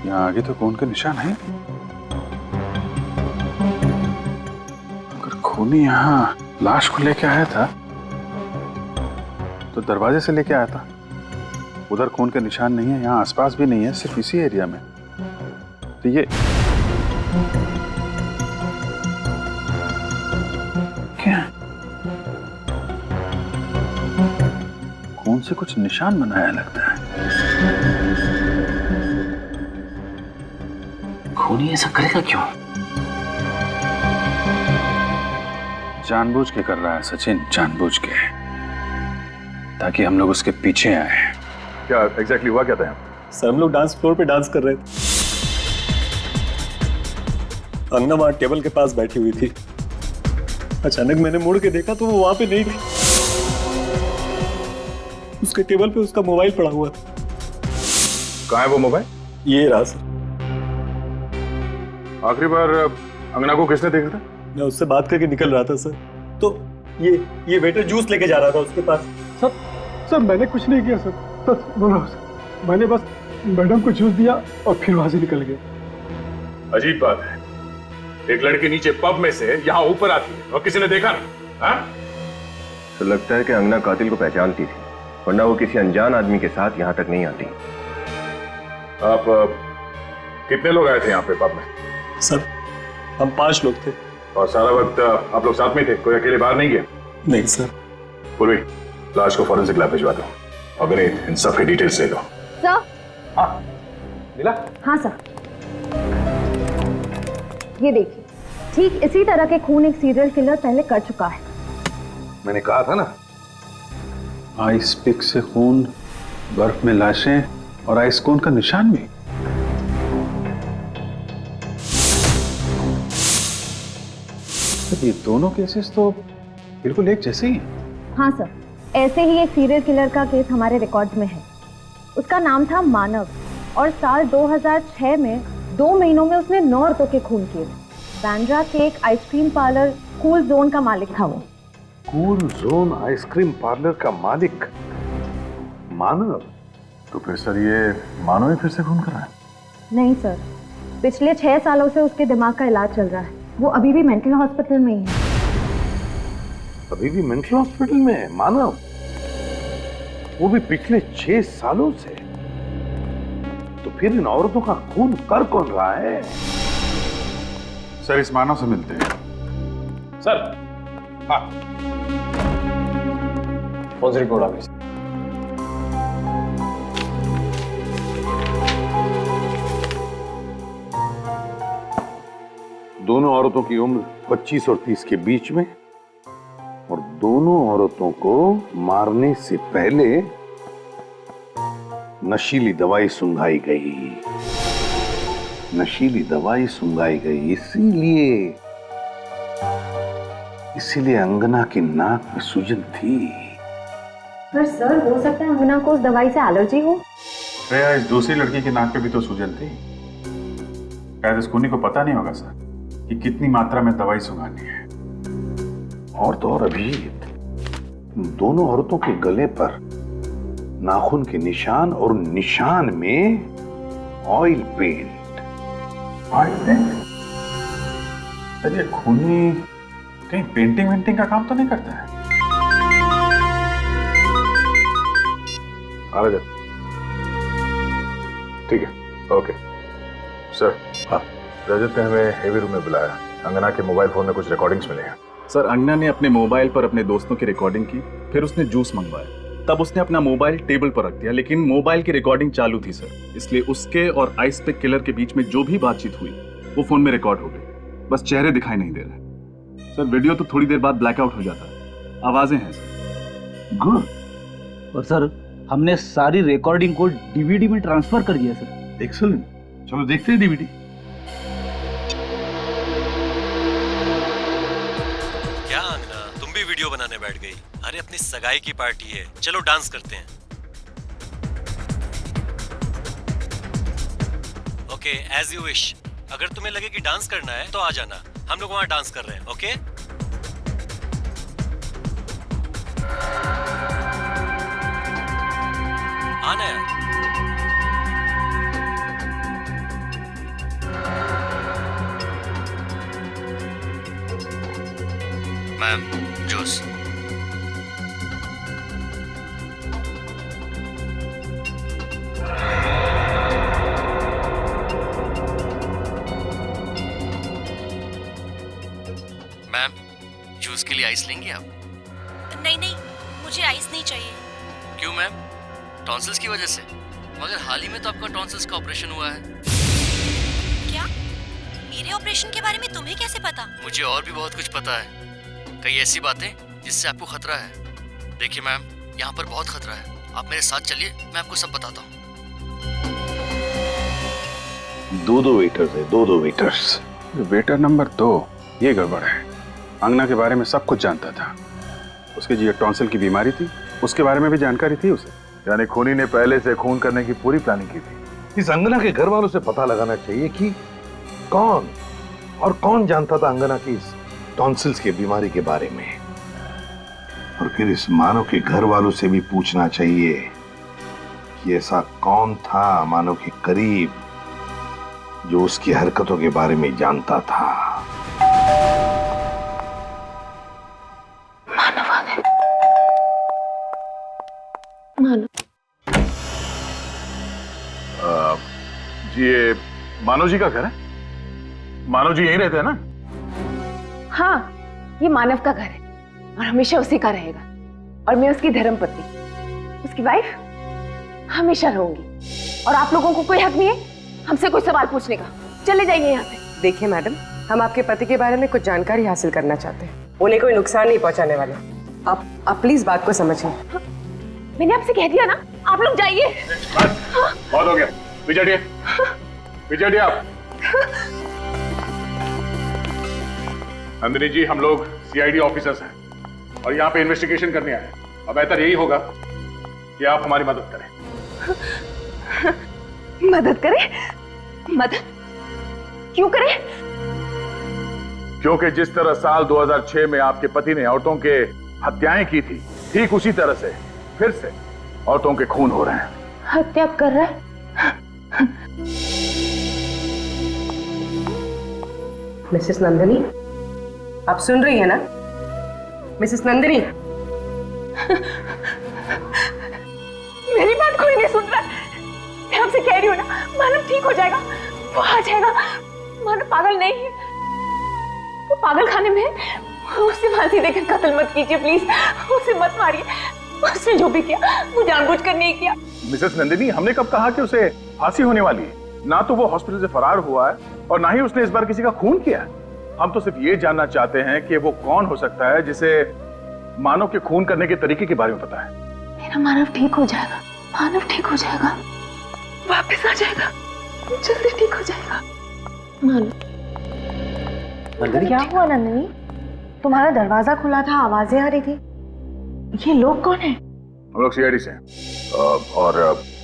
[SPEAKER 12] यहाँ आगे तो खून के निशान है। अगर खूनी यहाँ लाश को लेके आया था तो दरवाजे से लेके आया था। उधर खून के निशान नहीं है, यहाँ आसपास भी नहीं है, सिर्फ इसी एरिया में। तो ये क्या? खून से कुछ निशान बनाया लगता है।
[SPEAKER 11] खूनी ऐसा करेगा क्यों?
[SPEAKER 12] जानबूझ के कर रहा है सचिन, जानबूझ के, ताकि हम लोग उसके पीछे आए।
[SPEAKER 6] क्या एग्जैक्टली हुआ क्या था?
[SPEAKER 11] सर, हम लोग डांस फ्लोर पे डांस कर रहे थे। अंगना वहां टेबल के पास बैठी हुई थी। अचानक मैंने मुड़ के देखा तो वो वहां पे नहीं थी। उसके टेबल पे उसका मोबाइल पड़ा हुआ था।
[SPEAKER 6] कहाँ है वो मोबाइल?
[SPEAKER 11] ये रहा सर।
[SPEAKER 6] आखिरी बार अंगना को किसने देखा था?
[SPEAKER 11] मैं उससे बात करके निकल रहा था सर, तो ये वेटर जूस लेके जा रहा था उसके पास।
[SPEAKER 15] सर मैंने कुछ नहीं किया सर, सच बोलो सर। मैंने बस मैडम को जूस दिया और फिर वहां से निकल गया।
[SPEAKER 6] अजीब बात है, एक लड़की नीचे पब में से यहाँ ऊपर आती है और किसी ने देखा नहीं। हाँ?
[SPEAKER 20] तो लगता है कि अंगना कातिल को पहचानती थी, वरना वो किसी अनजान आदमी के साथ यहाँ तक नहीं आती।
[SPEAKER 6] आप कितने लोग आए थे यहाँ पे पब में?
[SPEAKER 8] सर हम 5 लोग थे।
[SPEAKER 6] और सारा वक्त आप लोग साथ में थे, कोई अकेले बाहर नहीं गया?
[SPEAKER 8] नहीं सर।
[SPEAKER 6] पूर्वी, लाश को फॉरेंसिक लैब भिजवा दो और विनीत, इन सब की डिटेल्स ले लो।
[SPEAKER 17] सर।
[SPEAKER 6] हाँ मिला?
[SPEAKER 17] हाँ सर, ये देखिए, ठीक इसी तरह के खून एक सीरियल किलर पहले कर चुका है।
[SPEAKER 6] मैंने कहा था ना।
[SPEAKER 12] आइस पिक से खून, बर्फ में लाशें और आइस कोन का निशान भी। ये दोनों केसेस तो बिल्कुल एक जैसे ही हैं।
[SPEAKER 17] हाँ सर, ऐसे ही एक सीरियल किलर का केस हमारे रिकॉर्ड में है। उसका नाम था मानव और साल 2006 में 2 महीनों में उसने 9 औरतों के खून किए। बांद्रा के एक आइसक्रीम पार्लर कूल जोन का मालिक था वो।
[SPEAKER 6] कूल जोन आइसक्रीम पार्लर का मालिक मानव?
[SPEAKER 12] तो फिर सर ये मानव ही फिर से खून कर रहा है?
[SPEAKER 17] नहीं सर, पिछले 6 सालों से उसके दिमाग का इलाज चल रहा है। वो अभी भी मेंटल हॉस्पिटल में ही है।
[SPEAKER 6] अभी भी मेंटल हॉस्पिटल में है मानव? वो भी पिछले 6 सालों से? तो फिर इन औरतों का खून कर कौन रहा है?
[SPEAKER 12] सर इस मानव से मिलते हैं।
[SPEAKER 6] सर। हाँ, कौन सी रिपोर्ट आपकी?
[SPEAKER 10] दोनों औरतों की उम्र 25 और 30 के बीच में, और दोनों औरतों को मारने से पहले नशीली दवाई सुंघाई गई। नशीली दवाई सुंघाई गई इसीलिए अंगना की नाक में सूजन थी।
[SPEAKER 17] पर सर, हो सकता है अंगना को उस दवाई से एलर्जी हो।
[SPEAKER 12] भैया इस दूसरी लड़की की नाक पे भी तो सूजन थी। शायद इस खूनी को पता नहीं होगा सर कि कितनी मात्रा में दवाई सुंघानी है।
[SPEAKER 10] और तो और अभी दोनों औरतों के गले पर नाखून के निशान और निशान में oil paint.
[SPEAKER 12] Oil paint? Sir ये खूनी कहीं पेंटिंग वेंटिंग का काम तो नहीं करता है?
[SPEAKER 6] आ रहा। ठीक है, ओके सर। हाँ, रजत ने हमें हेवी रूम में बुलाया। अंगना के मोबाइल फोन में कुछ रिकॉर्डिंग्स मिले हैं।
[SPEAKER 9] सर अंगना ने अपने मोबाइल पर अपने दोस्तों की रिकॉर्डिंग की, फिर उसने जूस मंगवाया, तब उसने अपना मोबाइल टेबल पर रख दिया, लेकिन मोबाइल की रिकॉर्डिंग चालू थी सर, इसलिए उसके और आइस पिक किलर के बीच में जो भी बातचीत हुई वो फोन में रिकॉर्ड हो गई। बस चेहरे दिखाई नहीं दे रहे सर। वीडियो तो थोड़ी देर बाद ब्लैकआउट हो जाता है, आवाजें हैं सर।
[SPEAKER 16] गुड। और सर हमने सारी रिकॉर्डिंग को डीवीडी में ट्रांसफर कर दिया सर।
[SPEAKER 6] एक्सीलेंट, चलो देखते हैं डीवीडी।
[SPEAKER 11] क्या अंगना, तुम भी वीडियो बनाने बैठ गई? अरे अपनी सगाई की पार्टी है, चलो डांस करते हैं। Okay, as you wish. अगर तुम्हें लगे कि डांस करना है तो आ जाना, हम लोग वहां डांस कर रहे हैं। ओके आना यार।
[SPEAKER 19] Ma'am juice. मैम जूस के लिए आइस लेंगे आप?
[SPEAKER 4] नहीं नहीं, मुझे आइस नहीं चाहिए।
[SPEAKER 19] क्यों मैम? टॉन्सिल्स की वजह से? मगर हाल ही में तो आपका टॉन्सिल्स का ऑपरेशन हुआ है।
[SPEAKER 4] क्या? मेरे ऑपरेशन के बारे में तुम्हें कैसे पता?
[SPEAKER 19] मुझे और भी बहुत कुछ पता है, कई ऐसी बातें जिससे आपको खतरा है। देखिए मैम, यहाँ पर बहुत खतरा है, आप मेरे साथ चलिए, मैं आपको सब बताता हूँ।
[SPEAKER 10] दो वेटर्स है, दो वेटर्स।
[SPEAKER 12] वेटर नंबर 2, ये गड़बड़ है। अंगना के बारे में सब कुछ जानता था, उसकी जो टॉन्सिल की बीमारी थी उसके बारे में भी जानकारी थी उसे।
[SPEAKER 6] यानी खूनी ने पहले से खून करने की पूरी प्लानिंग की थी। इस अंगना के घर वालों से पता लगाना चाहिए कि कौन जानता था अंगना की इस
[SPEAKER 10] टॉन्सिल्स की बीमारी के बारे में, और फिर इस मानव के घर वालों से भी पूछना चाहिए कि ऐसा कौन था मानव के करीब जो उसकी हरकतों के बारे में जानता था।
[SPEAKER 17] मानव आ गए। मानव
[SPEAKER 6] जी, ये मानव जी का घर है? मानव जी यहीं रहते हैं ना?
[SPEAKER 21] हाँ, ये मानव का घर है और हमेशा उसी का रहेगा। और मैं उसकी धर्मपत्नी, उसकी वाइफ हमेशा रहूंगी। और आप लोगों को कोई हक नहीं है हमसे कोई सवाल पूछने का। चले जाइए यहाँ से।
[SPEAKER 22] देखिए मैडम, हम आपके पति के बारे में कुछ जानकारी हासिल करना चाहते हैं। उन्हें कोई नुकसान नहीं पहुंचाने वाले। आप प्लीज बात को समझिए।
[SPEAKER 21] मैंने आपसे कह दिया ना, आप लोग जाइए।
[SPEAKER 6] बहुत हो गया। विजय आप। नंदिनी जी, हम लोग सीआईडी ऑफिसर्स हैं और यहाँ पे इन्वेस्टिगेशन करने आए हैं। अब बेहतर यही होगा कि आप हमारी मदद करें।
[SPEAKER 21] मदद करें? मदद क्यों करें?
[SPEAKER 6] क्योंकि जिस तरह साल 2006 में आपके पति ने औरतों के हत्याएं की थी, ठीक उसी तरह से फिर से औरतों के खून हो रहे हैं।
[SPEAKER 21] हत्या कर रहा है?
[SPEAKER 22] मिसेस नंदिनी, आप सुन रही है ना? मिसेस नंदिनी,
[SPEAKER 21] मेरी बात कोई नहीं सुन रहा। मैं आपसे कह रही हूँ ना, मानव ठीक हो जाएगा, वो आ जाएगा। मानव पागल नहीं है, वो पागल खाने में है। उसे फांसी देकर कत्ल मत कीजिए प्लीज, उसे मत मारिए। उसने जो भी किया वो जानबूझकर नहीं किया।
[SPEAKER 6] मिसेस नंदिनी, हमने कब कहा कि उसे फांसी होने वाली है? ना तो वो हॉस्पिटल से फरार हुआ है और ना ही उसने इस बार किसी का खून किया। हम तो सिर्फ ये जानना चाहते हैं कि वो कौन हो सकता है जिसे मानव के खून करने के तरीके के बारे में पता है।
[SPEAKER 21] मेरा मानव ठीक हो जाएगा, मानव ठीक हो जाएगा, वापस आ जाएगा, जल्दी ठीक हो जाएगा। मानव।
[SPEAKER 22] नंदिनी,
[SPEAKER 21] क्या हुआ नंदिनी? तुम्हारा दरवाजा खुला था, आवाजें आ रही थी। ये लोग कौन है?
[SPEAKER 6] हम लोग सीआईडी से हैं। और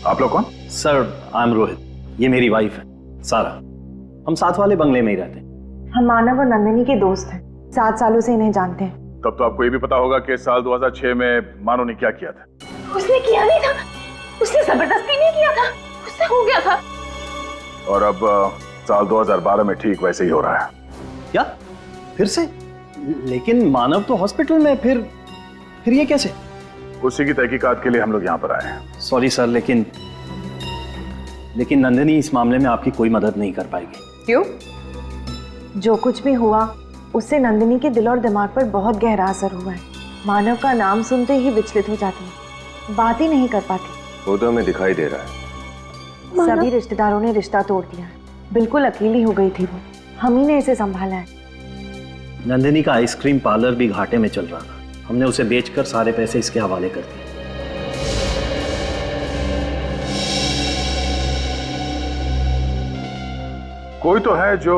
[SPEAKER 6] आप लोग कौन?
[SPEAKER 2] सर, आई एम रोहित, ये मेरी वाइफ है सारा। हम साथ वाले बंगले में ही रहते हैं।
[SPEAKER 21] हम मानव और नंदिनी के दोस्त हैं, 7 सालों से इन्हें जानते हैं।
[SPEAKER 6] तब तो आपको ये भी पता होगा कि साल 2006 में मानव ने क्या किया था।
[SPEAKER 21] उसने किया नहीं था, उसने जबरदस्ती नहीं किया था, उससे हो गया था।
[SPEAKER 6] और अब साल 2012 में ठीक वैसे ही हो रहा है।
[SPEAKER 2] क्या? फिर से? लेकिन मानव तो हॉस्पिटल में, फिर ये कैसे?
[SPEAKER 6] उसी की तहकीकात के लिए हम लोग यहाँ पर आए हैं।
[SPEAKER 2] सॉरी सर, लेकिन नंदिनी इस मामले में आपकी कोई मदद नहीं कर पाएगी।
[SPEAKER 22] क्यों?
[SPEAKER 21] जो कुछ भी हुआ उससे नंदिनी के दिल और दिमाग पर बहुत गहरा असर हुआ है। मानव का नाम सुनते ही विचलित हो जाती है, बात ही नहीं कर पाती।
[SPEAKER 20] वो तो हमें दिखाई दे रहा है।
[SPEAKER 21] सभी रिश्तेदारों ने रिश्ता तोड़ दिया, बिल्कुल अकेली हो गई थी वो। हम ही ने इसे संभाला है।
[SPEAKER 2] नंदिनी का आइसक्रीम पार्लर भी घाटे में चल रहा था, हमने उसे बेचकर सारे पैसे इसके हवाले कर दिए।
[SPEAKER 6] कोई तो है जो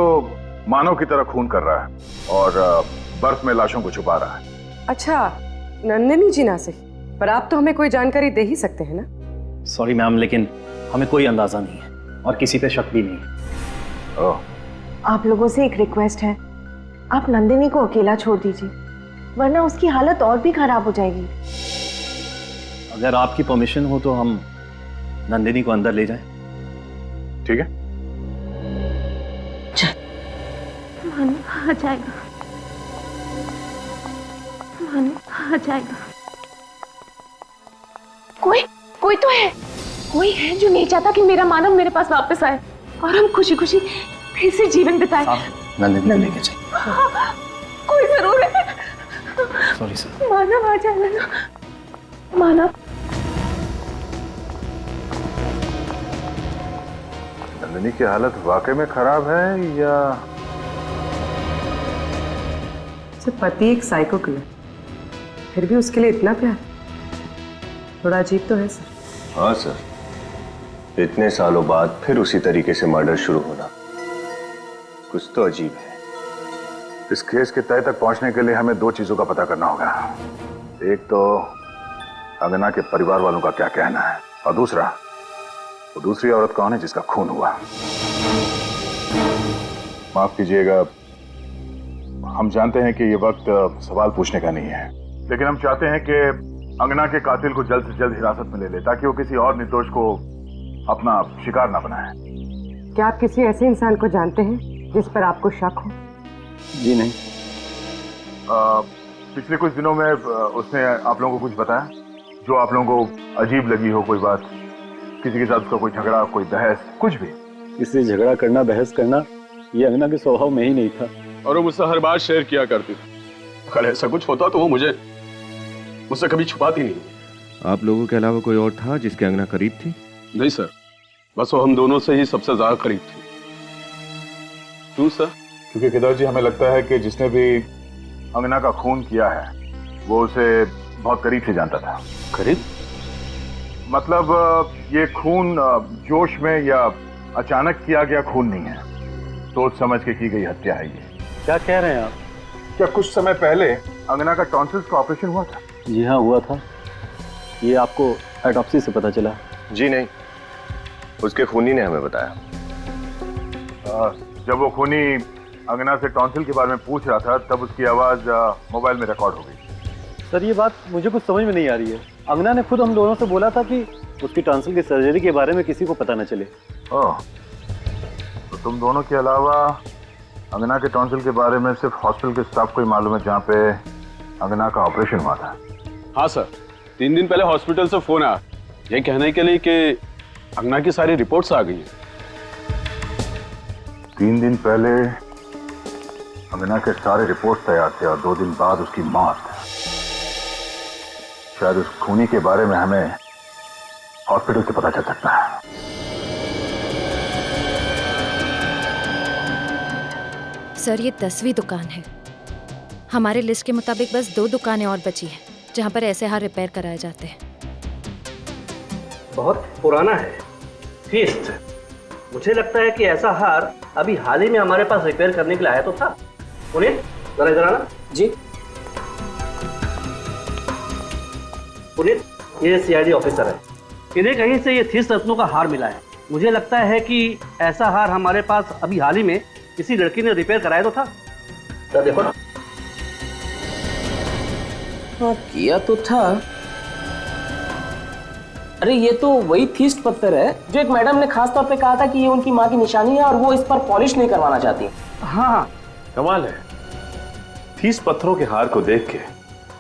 [SPEAKER 6] मानव की तरह खून कर रहा है और बर्फ में लाशों को छुपा रहा है।
[SPEAKER 22] अच्छा, नंदिनी जी ना सही, पर आप तो हमें कोई जानकारी दे ही सकते हैं ना?
[SPEAKER 2] सॉरी मैम, लेकिन हमें कोई अंदाजा नहीं है और किसी पे शक भी नहीं है।
[SPEAKER 21] आप लोगों से एक रिक्वेस्ट है, आप नंदिनी को अकेला छोड़ दीजिए, वरना उसकी हालत और भी खराब हो जाएगी।
[SPEAKER 2] अगर आपकी परमिशन हो तो हम नंदिनी को अंदर ले जाएं।
[SPEAKER 6] ठीक है।
[SPEAKER 21] मानव आ जाएगा, मानव आ जाएगा। कोई तो है, कोई है जो नहीं चाहता कि मेरा मानव मेरे पास वापस आए और हम खुशी खुशी फिर से जीवन बिताए।
[SPEAKER 2] नंदिनी को लेके जाइए।
[SPEAKER 21] हाँ, कोई जरूर है।
[SPEAKER 2] Sorry sir.
[SPEAKER 21] मानव आ जाएगा ना, मानव।
[SPEAKER 6] नंदिनी की हालत वाकई में खराब है या
[SPEAKER 22] पति एक साइको किलर, फिर भी उसके लिए इतना प्यार, थोड़ा अजीब तो है सर।
[SPEAKER 20] हाँ सर, इतने सालों बाद फिर उसी तरीके से मर्डर शुरू होना कुछ तो अजीब है।
[SPEAKER 6] इस केस के तय तक पहुंचने के लिए हमें 2 चीजों का पता करना होगा। एक तो अंगना के परिवार वालों का क्या कहना है और दूसरा, वो दूसरी औरत कौन है जिसका खून हुआ। माफ कीजिएगा, हम जानते हैं कि ये वक्त सवाल पूछने का नहीं है, लेकिन हम चाहते हैं कि अंगना के कातिल को जल्द से जल्द हिरासत में ले ले ताकि वो किसी और निर्दोष को अपना शिकार ना बनाए।
[SPEAKER 22] क्या आप किसी ऐसे इंसान को जानते हैं जिस पर आपको शक हो?
[SPEAKER 10] जी नहीं।
[SPEAKER 6] पिछले कुछ दिनों में उसने आप लोगों को कुछ बताया जो आप लोगों को अजीब लगी हो? कोई बात, किसी के साथ उसका कोई झगड़ा, कोई बहस, कुछ भी?
[SPEAKER 9] इसलिए झगड़ा करना, बहस करना ये अंगना के स्वभाव में ही नहीं था।
[SPEAKER 12] और वो मुझसे हर बात शेयर किया करती थी। अगर ऐसा कुछ होता तो वो मुझसे कभी छुपाती नहीं।
[SPEAKER 20] आप लोगों के अलावा कोई और था जिसके अंगना करीब थी?
[SPEAKER 12] नहीं सर, बस वो हम दोनों से ही सबसे ज्यादा करीब थी। क्यों सर?
[SPEAKER 6] क्योंकि केदार जी, हमें लगता है कि जिसने भी अंगना का खून किया है वो उसे बहुत करीब से जानता था।
[SPEAKER 12] करीब
[SPEAKER 6] मतलब ये खून जोश में या अचानक किया गया खून नहीं है, सोच समझ के की गई हत्या है ये।
[SPEAKER 9] क्या कह रहे हैं आप?
[SPEAKER 6] क्या कुछ समय पहले अंगना का टॉन्सिल्स का ऑपरेशन हुआ था?
[SPEAKER 9] जी हाँ, हुआ था। ये आपको ऑटोप्सी से पता चला?
[SPEAKER 20] जी नहीं, उसके खूनी ने हमें बताया।
[SPEAKER 6] जब वो खूनी अंगना से टॉन्सिल के बारे में पूछ रहा था तब उसकी आवाज मोबाइल में रिकॉर्ड हो गई।
[SPEAKER 9] सर ये बात मुझे कुछ समझ में नहीं आ रही है। अंगना ने खुद हम दोनों से बोला था कि उसकी टॉन्सिल की सर्जरी के बारे में किसी को पता न चले।
[SPEAKER 6] ओह, तो तुम दोनों के अलावा अंगना के टॉन्सिल के बारे में सिर्फ हॉस्पिटल के स्टाफ को ही मालूम है जहाँ पे अंगना का ऑपरेशन हुआ था?
[SPEAKER 12] हाँ सर, 3 दिन पहले हॉस्पिटल से फोन आया ये कहने के लिए कि अंगना की सारी रिपोर्ट्स आ गई हैं।
[SPEAKER 6] 3 दिन पहले अंगना के सारे रिपोर्ट तैयार थे और 2 दिन बाद उसकी मौत। शायद उस खूनी के बारे में हमें हॉस्पिटल से पता चल सकता है।
[SPEAKER 5] सर ये 10वीं दुकान है। हमारे लिस्ट के मुताबिक बस 2 दुकानें और बची हैं जहां पर ऐसे हार रिपेयर कराए जाते हैं।
[SPEAKER 16] बहुत पुराना है, फीस्ट। मुझे लगता है कि ऐसा हार अभी हाल ही में हमारे पास रिपेयर करने के लिए आया तो था। पुनीत, जरा इधर आना। जी पुनीत, ये सीआईडी ऑफिसर है। इन्हें कहीं से ये 30 रत्नों का हार मिला है। मुझे लगता है कि ऐसा हार हमारे पास अभी हाल ही में किसी लड़की ने रिपेयर कराया तो था। तो देखो ना।
[SPEAKER 14] हाँ, किया तो था। अरे ये तो वही थीस्ट पत्थर है जो एक मैडम ने खास तौर पे कहा था कि ये उनकी माँ की निशानी है और वो इस पर पॉलिश नहीं करवाना चाहती।
[SPEAKER 16] हाँ,
[SPEAKER 11] कमाल है, थीस्ट पत्थरों के हार को देख के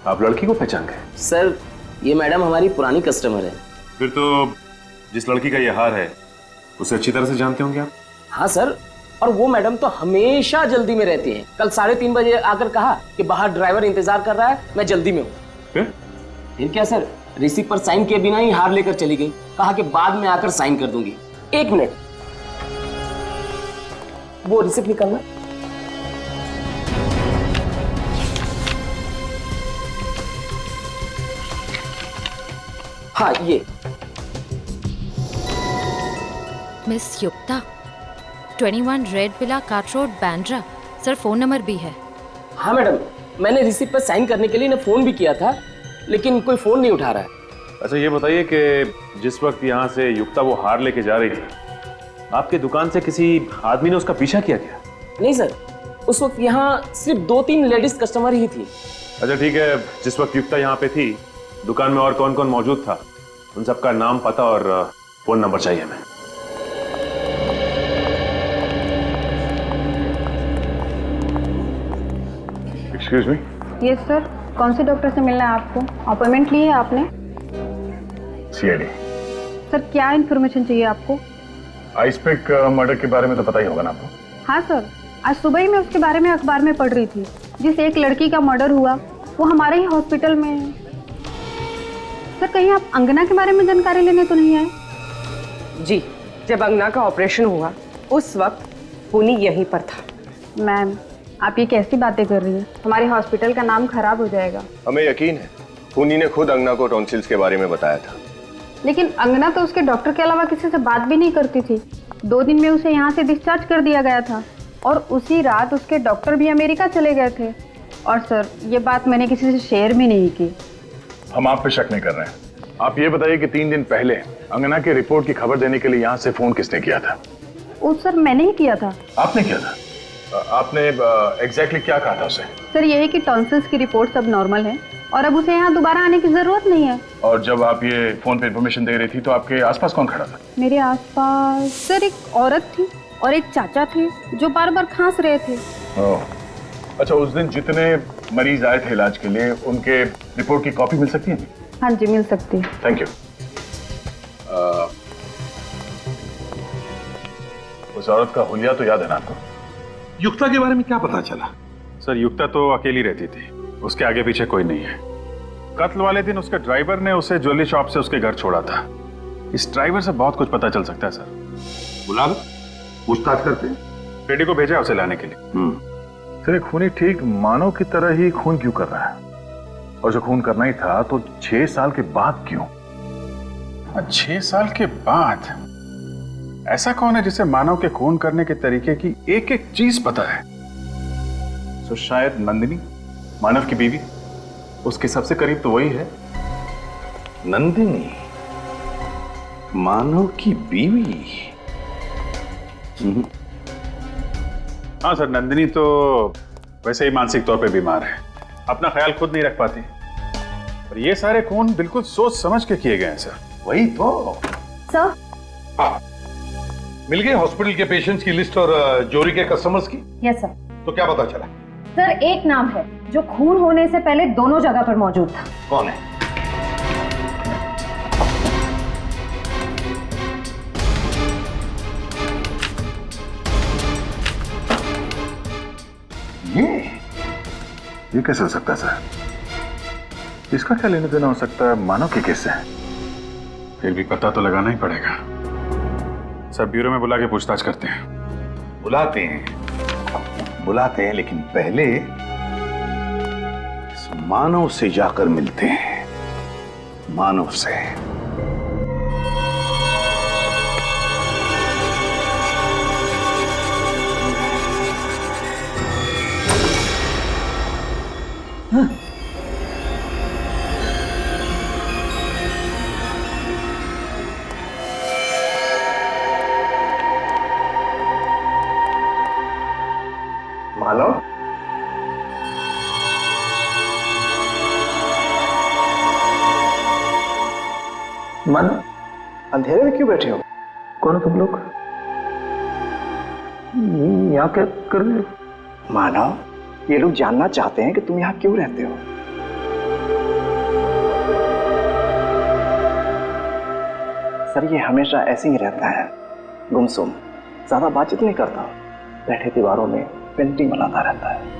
[SPEAKER 11] आप लड़की को पहचान गए?
[SPEAKER 14] सर ये मैडम हमारी पुरानी कस्टमर है।
[SPEAKER 11] फिर तो जिस लड़की का ये हार है उसे अच्छी तरह से जानते होंगे आप?
[SPEAKER 14] हाँ सर, और वो मैडम तो हमेशा जल्दी में रहती हैं। कल 3:30 बजे आकर कहा कि बाहर ड्राइवर इंतजार कर रहा है, मैं जल्दी में हूँ। फिर क्या सर, रिसीप्ट पर साइन किए बिना ही हार लेकर चली गई। कहा कि बाद में आकर साइन कर दूंगी। 1 मिनट, वो रिसीप्ट निकालना। हाँ ये
[SPEAKER 5] मिस युक्ता, 21 red villa cart road, Bandra. Sir phone number भी है।
[SPEAKER 14] हाँ मैडम, मैंने रिसीप्ट पर साइन करने के लिए इन्हें फोन भी किया था लेकिन कोई फोन नहीं उठा रहा है।
[SPEAKER 11] अच्छा ये बताइए कि जिस वक्त यहाँ से युक्ता वो हार लेके जा रही थी, आपके दुकान से किसी आदमी ने उसका पीछा किया क्या?
[SPEAKER 14] नहीं सर, उस वक्त यहाँ सिर्फ 2-3 लेडीज कस्टमर ही थी।
[SPEAKER 11] अच्छा ठीक है, जिस वक्त युक्ता यहाँ पे थी दुकान में और कौन कौन मौजूद था, उन सबका नाम, पता और फोन नंबर चाहिए हमें।
[SPEAKER 6] Excuse me.
[SPEAKER 17] यस सर, कौन से डॉक्टर से मिलना है आपको? अपॉइंटमेंट ली है आपने?
[SPEAKER 6] सीआईडी।
[SPEAKER 17] सर क्या इन्फॉर्मेशन चाहिए आपको?
[SPEAKER 6] आइसपिक मर्डर के बारे में तो पता ही होगा ना आपको?
[SPEAKER 17] हाँ सर, आज सुबह ही मैं उसके बारे में अखबार में पढ़ रही थी। जिस एक लड़की का मर्डर हुआ वो हमारे ही हॉस्पिटल में है। सर कहीं आप अंगना के बारे में जानकारी लेने तो नहीं आए?
[SPEAKER 22] जी, जब अंगना का ऑपरेशन हुआ उस वक्त पुनी यहीं पर था।
[SPEAKER 17] मैम आप ये कैसी बातें कर रही हैं? हमारे हॉस्पिटल का नाम खराब हो जाएगा।
[SPEAKER 20] हमें यकीन है खूनी ने खुद अंगना को टॉन्सिल्स के बारे में बताया था।
[SPEAKER 17] लेकिन अंगना तो उसके डॉक्टर के अलावा किसी से बात भी नहीं करती थी। 2 दिन में उसे यहाँ से डिस्चार्ज कर दिया गया था और उसी रात उसके डॉक्टर भी अमेरिका चले गए थे। और सर ये बात मैंने किसी से शेयर भी नहीं की।
[SPEAKER 6] हम आप पे शक नहीं कर रहे हैं। आप ये बताइए कि 3 दिन पहले अंगना की रिपोर्ट की खबर देने के लिए यहाँ से फोन किसने किया था?
[SPEAKER 17] वो सर मैंने ही किया था।
[SPEAKER 6] आपने किया था? आपने एग्जैक्टली क्या कहा था उसे?
[SPEAKER 17] सर यही कि टॉन्सिल्स की रिपोर्ट सब नॉर्मल है और अब उसे यहाँ दोबारा आने की जरूरत नहीं है।
[SPEAKER 6] और जब आप ये फोन पे इंफॉर्मेशन दे रही थी तो आपके आसपास कौन खड़ा था?
[SPEAKER 17] मेरे आसपास सर एक औरत थी।
[SPEAKER 21] और एक चाचा थे जो बार बार खांस रहे थे।
[SPEAKER 6] ओह, अच्छा उस दिन जितने मरीज आए थे इलाज के लिए उनके रिपोर्ट की कॉपी मिल सकती है?
[SPEAKER 21] हाँ जी मिल सकती है।
[SPEAKER 6] Thank you. उस औरत का हुलिया तो याद है ना आपको?
[SPEAKER 12] युक्ता के बारे में क्या पता चला?
[SPEAKER 6] सर युक्ता तो अकेली रहती थी, उसके आगे पीछे कोई नहीं है। कत्ल वाले दिन उसके ड्राइवर ने उसे ज्वेलरी शॉप से उसके घर छोड़ा था। इस ड्राइवर से बहुत कुछ पता चल सकता है सर।
[SPEAKER 12] बुला लो, पूछताछ करते हैं।
[SPEAKER 6] बेटी को भेजा उसे लाने के लिए। सर एक खूनी ठीक मानव की तरह ही खून क्यों कर रहा है? और जो खून करना ही था तो 6 साल के बाद क्यों?
[SPEAKER 12] 6 साल के बाद? ऐसा कौन है जिसे मानव के खून करने के तरीके की एक एक चीज पता है?
[SPEAKER 6] तो शायद नंदिनी, मानव की बीवी। उसके सबसे करीब तो वही है।
[SPEAKER 10] नंदिनी मानव की बीवी?
[SPEAKER 12] हाँ सर, नंदिनी तो वैसे ही मानसिक तौर पे बीमार है, अपना ख्याल खुद नहीं रख पाती। और ये सारे खून बिल्कुल सोच समझ के किए गए हैं सर।
[SPEAKER 10] वही तो
[SPEAKER 21] सर।
[SPEAKER 12] हाँ, मिल गए हॉस्पिटल के पेशेंट्स की लिस्ट और जोरी के कस्टमर्स की?
[SPEAKER 21] Yes sir.
[SPEAKER 12] तो क्या पता चला?
[SPEAKER 21] सर एक नाम है जो खून होने से पहले दोनों जगह पर मौजूद था।
[SPEAKER 10] कौन है?
[SPEAKER 6] ये कैसे हो सकता है सर? इसका क्या लेने देना हो सकता है मानव के केस से?
[SPEAKER 12] फिर भी पता तो लगाना ही पड़ेगा सर। ब्यूरो में बुला के पूछताछ करते हैं।
[SPEAKER 10] बुलाते हैं लेकिन पहले इस मानव से जाकर मिलते हैं। मानव से।
[SPEAKER 15] मानव,
[SPEAKER 7] मानव, अंधेरे में क्यों बैठे हो? कौन हो तुम लोग? यहाँ क्या कर रहे हो?
[SPEAKER 13] मानव, ये लोग जानना चाहते हैं कि तुम यहाँ क्यों रहते हो। सर ये हमेशा ऐसे ही रहता है, गुमसुम, ज्यादा बातचीत नहीं करता, बैठे दीवारों में पेंटिंग बनाता रहता है।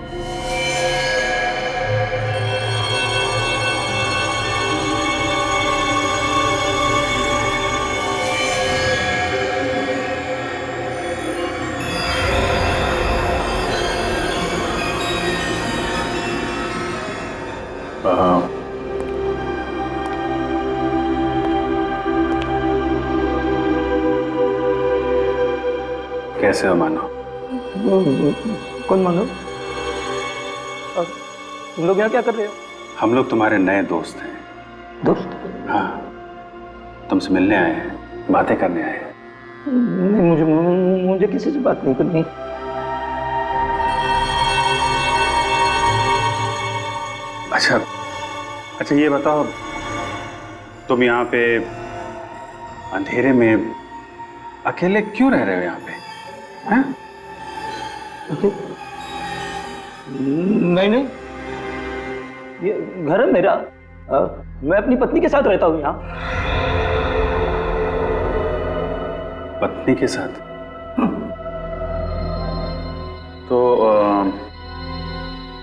[SPEAKER 12] कैसे हो मानव?
[SPEAKER 7] कौन मानव? तुम लोग यहाँ क्या कर रहे हो?
[SPEAKER 12] हम लोग तुम्हारे नए दोस्त हैं।
[SPEAKER 7] दोस्त?
[SPEAKER 12] हाँ, तुमसे मिलने आए हैं, बातें करने आए हैं।
[SPEAKER 7] नहीं, मुझे किसी से बात नहीं करनी।
[SPEAKER 12] अच्छा ये बताओ, तुम यहाँ पे अंधेरे में अकेले क्यों रह रहे हो यहाँ पे? हाँ?
[SPEAKER 7] नहीं, ये घर है मेरा। मैं अपनी पत्नी के साथ रहता हूँ यहाँ।
[SPEAKER 12] पत्नी के साथ? तो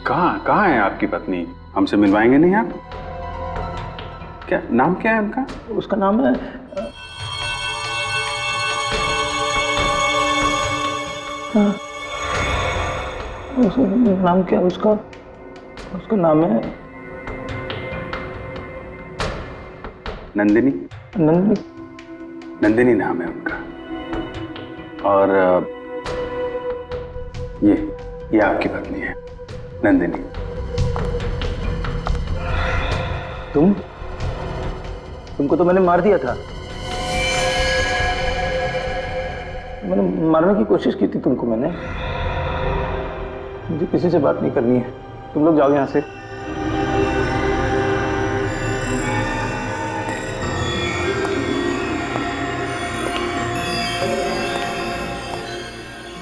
[SPEAKER 12] कहाँ है आपकी पत्नी? हमसे मिलवाएंगे नहीं आप? क्या नाम क्या है उनका?
[SPEAKER 7] उसका नाम है नाम क्या उसका? उसका नाम है
[SPEAKER 12] नंदिनी।
[SPEAKER 7] नंदिनी?
[SPEAKER 12] नंदिनी नाम है उनका। और ये आपकी पत्नी है नंदिनी।
[SPEAKER 7] तुमको तो मैंने मार दिया था। मैंने मारने की कोशिश की थी तुमको मैंने। मुझे किसी से बात नहीं करनी है, तुम लोग जाओ यहाँ से।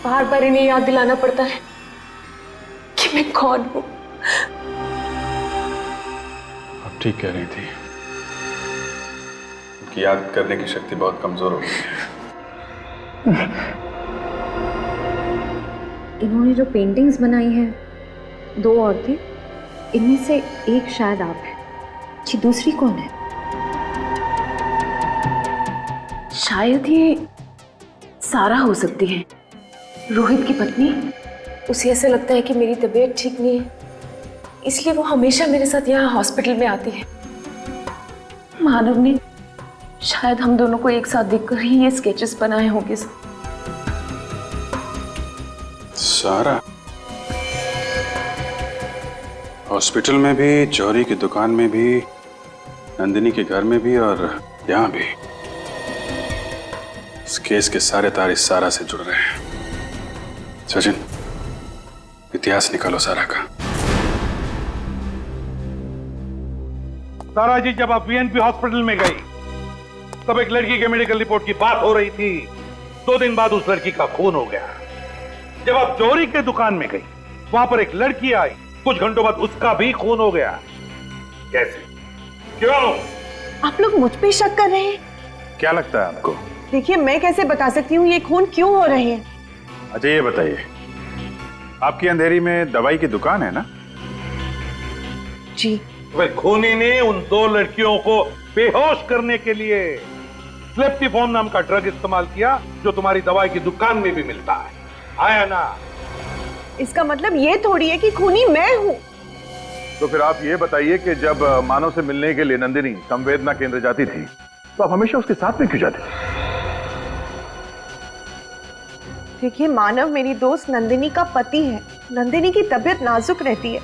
[SPEAKER 21] बार बार इन्हें याद दिलाना पड़ता है कि मैं कौन हूँ।
[SPEAKER 12] अब ठीक कह रही थी, उनकी याद करने की शक्ति बहुत कमजोर हो गई है।
[SPEAKER 17] इन्होंने जो पेंटिंग्स बनाई हैं, 2 औरतें, इनमें से एक शायद आप हैं। ये दूसरी कौन है?
[SPEAKER 21] शायद ये सारा हो सकती है, रोहित की पत्नी। उसे ऐसा लगता है कि मेरी तबीयत ठीक नहीं है, इसलिए वो हमेशा मेरे साथ यहाँ हॉस्पिटल में आती है। मानव ने शायद हम दोनों को एक साथ देखकर ही ये स्केचेस बनाए होंगे।
[SPEAKER 12] सारा हॉस्पिटल में भी, जौहरी की दुकान में भी, नंदिनी के घर में भी और यहाँ भी। इस केस के सारे तार इस सारा से जुड़ रहे हैं। सचिन, इतिहास निकालो सारा का।
[SPEAKER 1] सारा जी, जब आप वीएनपी हॉस्पिटल में गई तब एक लड़की के मेडिकल रिपोर्ट की बात हो रही थी। 2 दिन बाद उस लड़की का खून हो गया। जब आप जौहरी के दुकान में गई, वहां पर एक लड़की आई, कुछ घंटों बाद उसका भी खून हो गया। कैसे? क्यों?
[SPEAKER 4] आप लोग मुझ पे शक कर रहे हैं?
[SPEAKER 6] क्या लगता है आपको?
[SPEAKER 4] देखिए, मैं कैसे बता सकती हूँ ये खून क्यों हो रहे हैं।
[SPEAKER 6] अच्छा ये बताइए, आपकी अंधेरी में दवाई की दुकान है ना?
[SPEAKER 4] जी।
[SPEAKER 1] वह खूनी ने उन 2 लड़कियों को बेहोश करने के लिए स्लेप्टिफॉर्म नाम का ड्रग इस्तेमाल किया, जो तुम्हारी दवाई की दुकान में भी मिलता है। आया ना?
[SPEAKER 4] इसका मतलब ये थोड़ी है कि खूनी मैं हूँ।
[SPEAKER 6] तो फिर आप ये बताइए कि जब मानव से मिलने के लिए नंदिनी संवेदना केंद्र जाती थी, तो आप हमेशा उसके साथ में क्यों जाते थे?
[SPEAKER 4] देखिए, मानव मेरी दोस्त नंदिनी का पति है। नंदिनी की तबीयत नाजुक रहती है,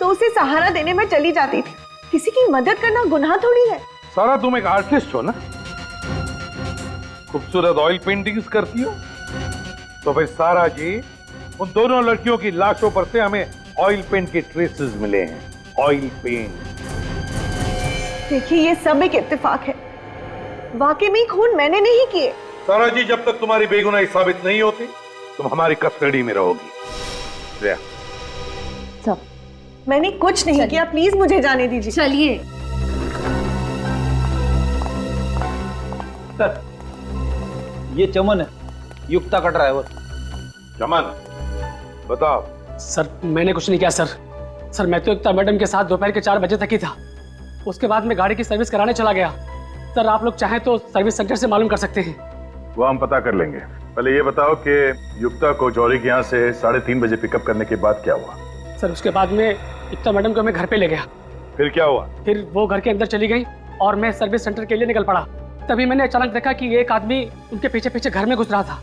[SPEAKER 4] तो उसे सहारा देने में चली जाती थी। किसी की मदद करना गुनाह थोड़ी है।
[SPEAKER 1] सारा, तुम एक आर्टिस्ट हो ना? खूबसूरत ऑयल पेंटिंग्स करती हो। तो फिर सारा जी, उन दोनों लड़कियों की लाशों पर से हमें ऑयल पेंट के ट्रेसेस मिले हैं। Oil paint.
[SPEAKER 4] देखिए, ये सब एक इत्तेफाक है। वाकई में खून मैंने नहीं किए।
[SPEAKER 1] सारा जी, जब तक तुम्हारी बेगुनाही साबित नहीं होती, तुम हमारी कस्टडी में रहोगी।
[SPEAKER 4] सब मैंने कुछ नहीं किया, प्लीज मुझे जाने दीजिए।
[SPEAKER 17] चलिए।
[SPEAKER 7] सर, ये चमन है, युक्ता का ड्राइवर।
[SPEAKER 1] चमन, बताओ।
[SPEAKER 14] सर, मैंने कुछ नहीं किया सर। सर, मैं तो युक्ता मैडम के साथ दोपहर के 4 बजे तक ही था। उसके बाद मैं गाड़ी की सर्विस कराने चला गया। सर, आप लोग चाहें तो सर्विस सेंटर से मालूम कर सकते हैं।
[SPEAKER 6] वो हम पता कर लेंगे। पहले ये बताओ कि युक्ता को जौहरी के यहाँ से 3:30 बजे पिकअप करने के बाद क्या हुआ?
[SPEAKER 14] सर, उसके बाद में युक्ता मैडम को मैं घर पे ले गया।
[SPEAKER 1] फिर क्या हुआ?
[SPEAKER 14] फिर वो घर के अंदर चली गई और मैं सर्विस सेंटर के लिए निकल पड़ा। तभी मैंने अचानक देखा कि एक आदमी उनके पीछे पीछे घर में घुस रहा था।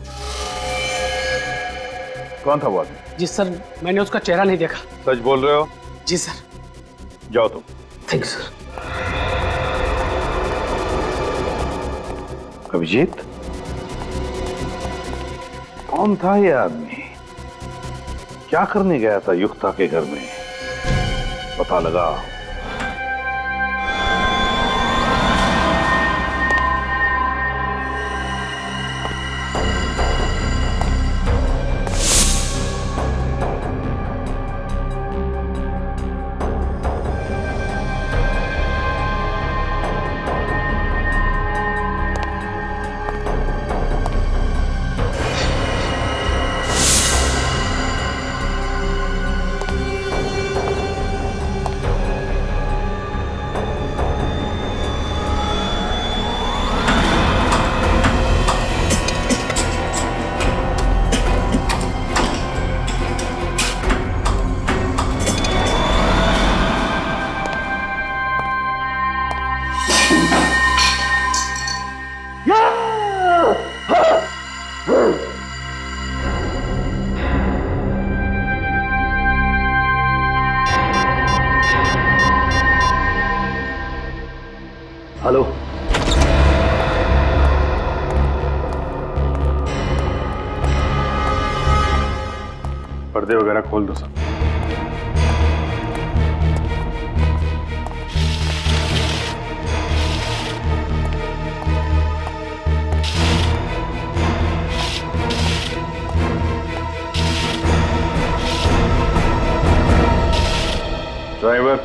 [SPEAKER 6] कौन था वो आदमी?
[SPEAKER 14] जी सर, मैंने उसका चेहरा नहीं देखा।
[SPEAKER 1] सच बोल रहे हो?
[SPEAKER 14] जी सर।
[SPEAKER 1] जाओ तुम।
[SPEAKER 14] Thank you sir.
[SPEAKER 10] अभिजीत, कौन था ये आदमी? क्या करने गया था युक्ता के घर में? पता लगा। हेलो,
[SPEAKER 12] पर्दे वगैरह खोल दो सब।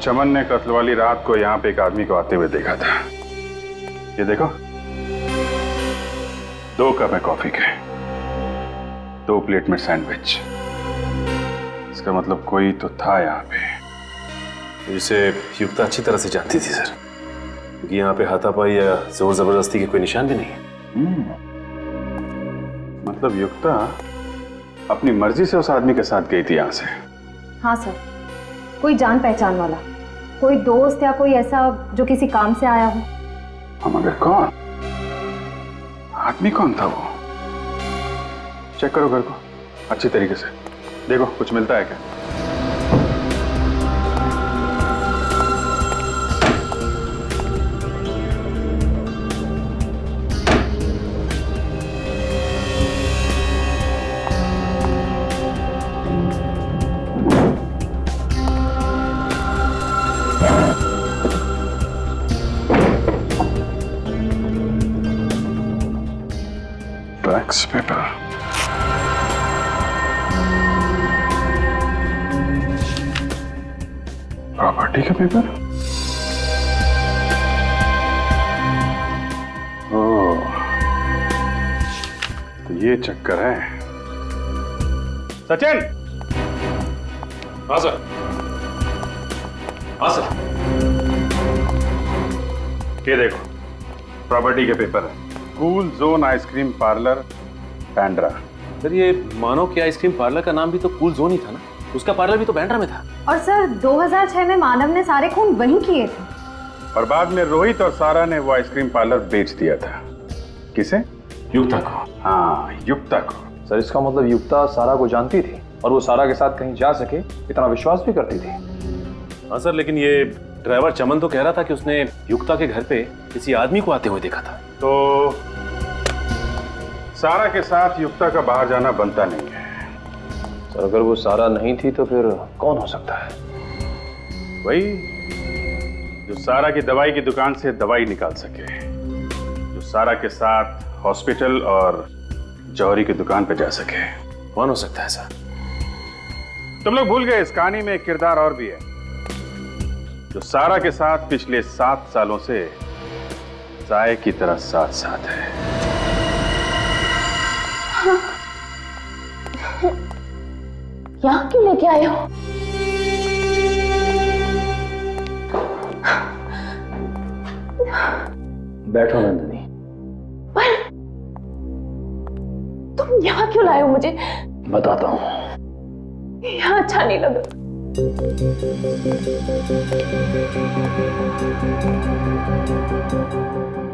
[SPEAKER 12] चमन ने कत्ल वाली रात को यहाँ पे एक आदमी को आते हुए देखा था। ये देखो, 2 कप है कॉफी के, 2 प्लेट में सैंडविच। इसका मतलब कोई तो था यहाँ पे।
[SPEAKER 11] इसे युक्ता अच्छी तरह से जानती थी सर, क्योंकि यहाँ पे हाथापाई या जोर जबरदस्ती के कोई निशान भी नहीं है।
[SPEAKER 12] मतलब युक्ता अपनी मर्जी से उस आदमी के साथ गई थी यहाँ से?
[SPEAKER 17] हाँ सर, कोई जान पहचान वाला, कोई दोस्त या कोई ऐसा जो किसी काम से आया हो।
[SPEAKER 12] हम मगर कौन? आदमी कौन था वो? चेक करो घर को अच्छी तरीके से, देखो कुछ मिलता है क्या। टैक्स पेपर, प्रॉपर्टी का पेपर। ओह, तो ये चक्कर है। सचिन!
[SPEAKER 11] हाँ सर। हाँ सर।
[SPEAKER 12] ये देखो, प्रॉपर्टी के पेपर है। Cool zone ice cream parlour, Bandra.
[SPEAKER 11] Sir ये मानव के आइसक्रीम पार्लर का नाम भी तो कूल जोन ही था ना, उसका पार्लर भी तो बैंड्रा में था।
[SPEAKER 17] और सर 2006 में मानव ने सारे खून वहीं किए थे।
[SPEAKER 12] और बाद में रोहित और सारा ने वो आइसक्रीम पार्लर बेच दिया था। किसे?
[SPEAKER 11] युक्ता को।
[SPEAKER 12] हाँ, युक्ता को।
[SPEAKER 13] सर इसका मतलब युक्ता सारा को जानती थी और वो सारा के साथ कहीं जा सके इतना विश्वास भी करती थी।
[SPEAKER 11] हाँ सर, लेकिन ये ड्राइवर चमन तो कह रहा था कि उसने युक्ता के घर पे किसी आदमी को आते हुए देखा था।
[SPEAKER 12] तो सारा के साथ युक्ता का बाहर जाना बनता नहीं है।
[SPEAKER 13] सर अगर वो सारा नहीं थी तो फिर कौन हो सकता है?
[SPEAKER 12] वही जो सारा की दवाई की दुकान से दवाई निकाल सके, जो सारा के साथ हॉस्पिटल और जौहरी की दुकान पे जा सके।
[SPEAKER 11] कौन हो सकता है सर?
[SPEAKER 12] तुम लोग भूल गए, इस कहानी में एक किरदार और भी है जो सारा के साथ पिछले 7 सालों से साए की तरह साथ साथ है।
[SPEAKER 21] यहाँ क्यों लेके आए हो?
[SPEAKER 13] बैठो नंदिनी।
[SPEAKER 21] पर तुम यहाँ क्यों लाए हो मुझे?
[SPEAKER 13] बताता हूँ।
[SPEAKER 21] यहाँ अच्छा नहीं लगा।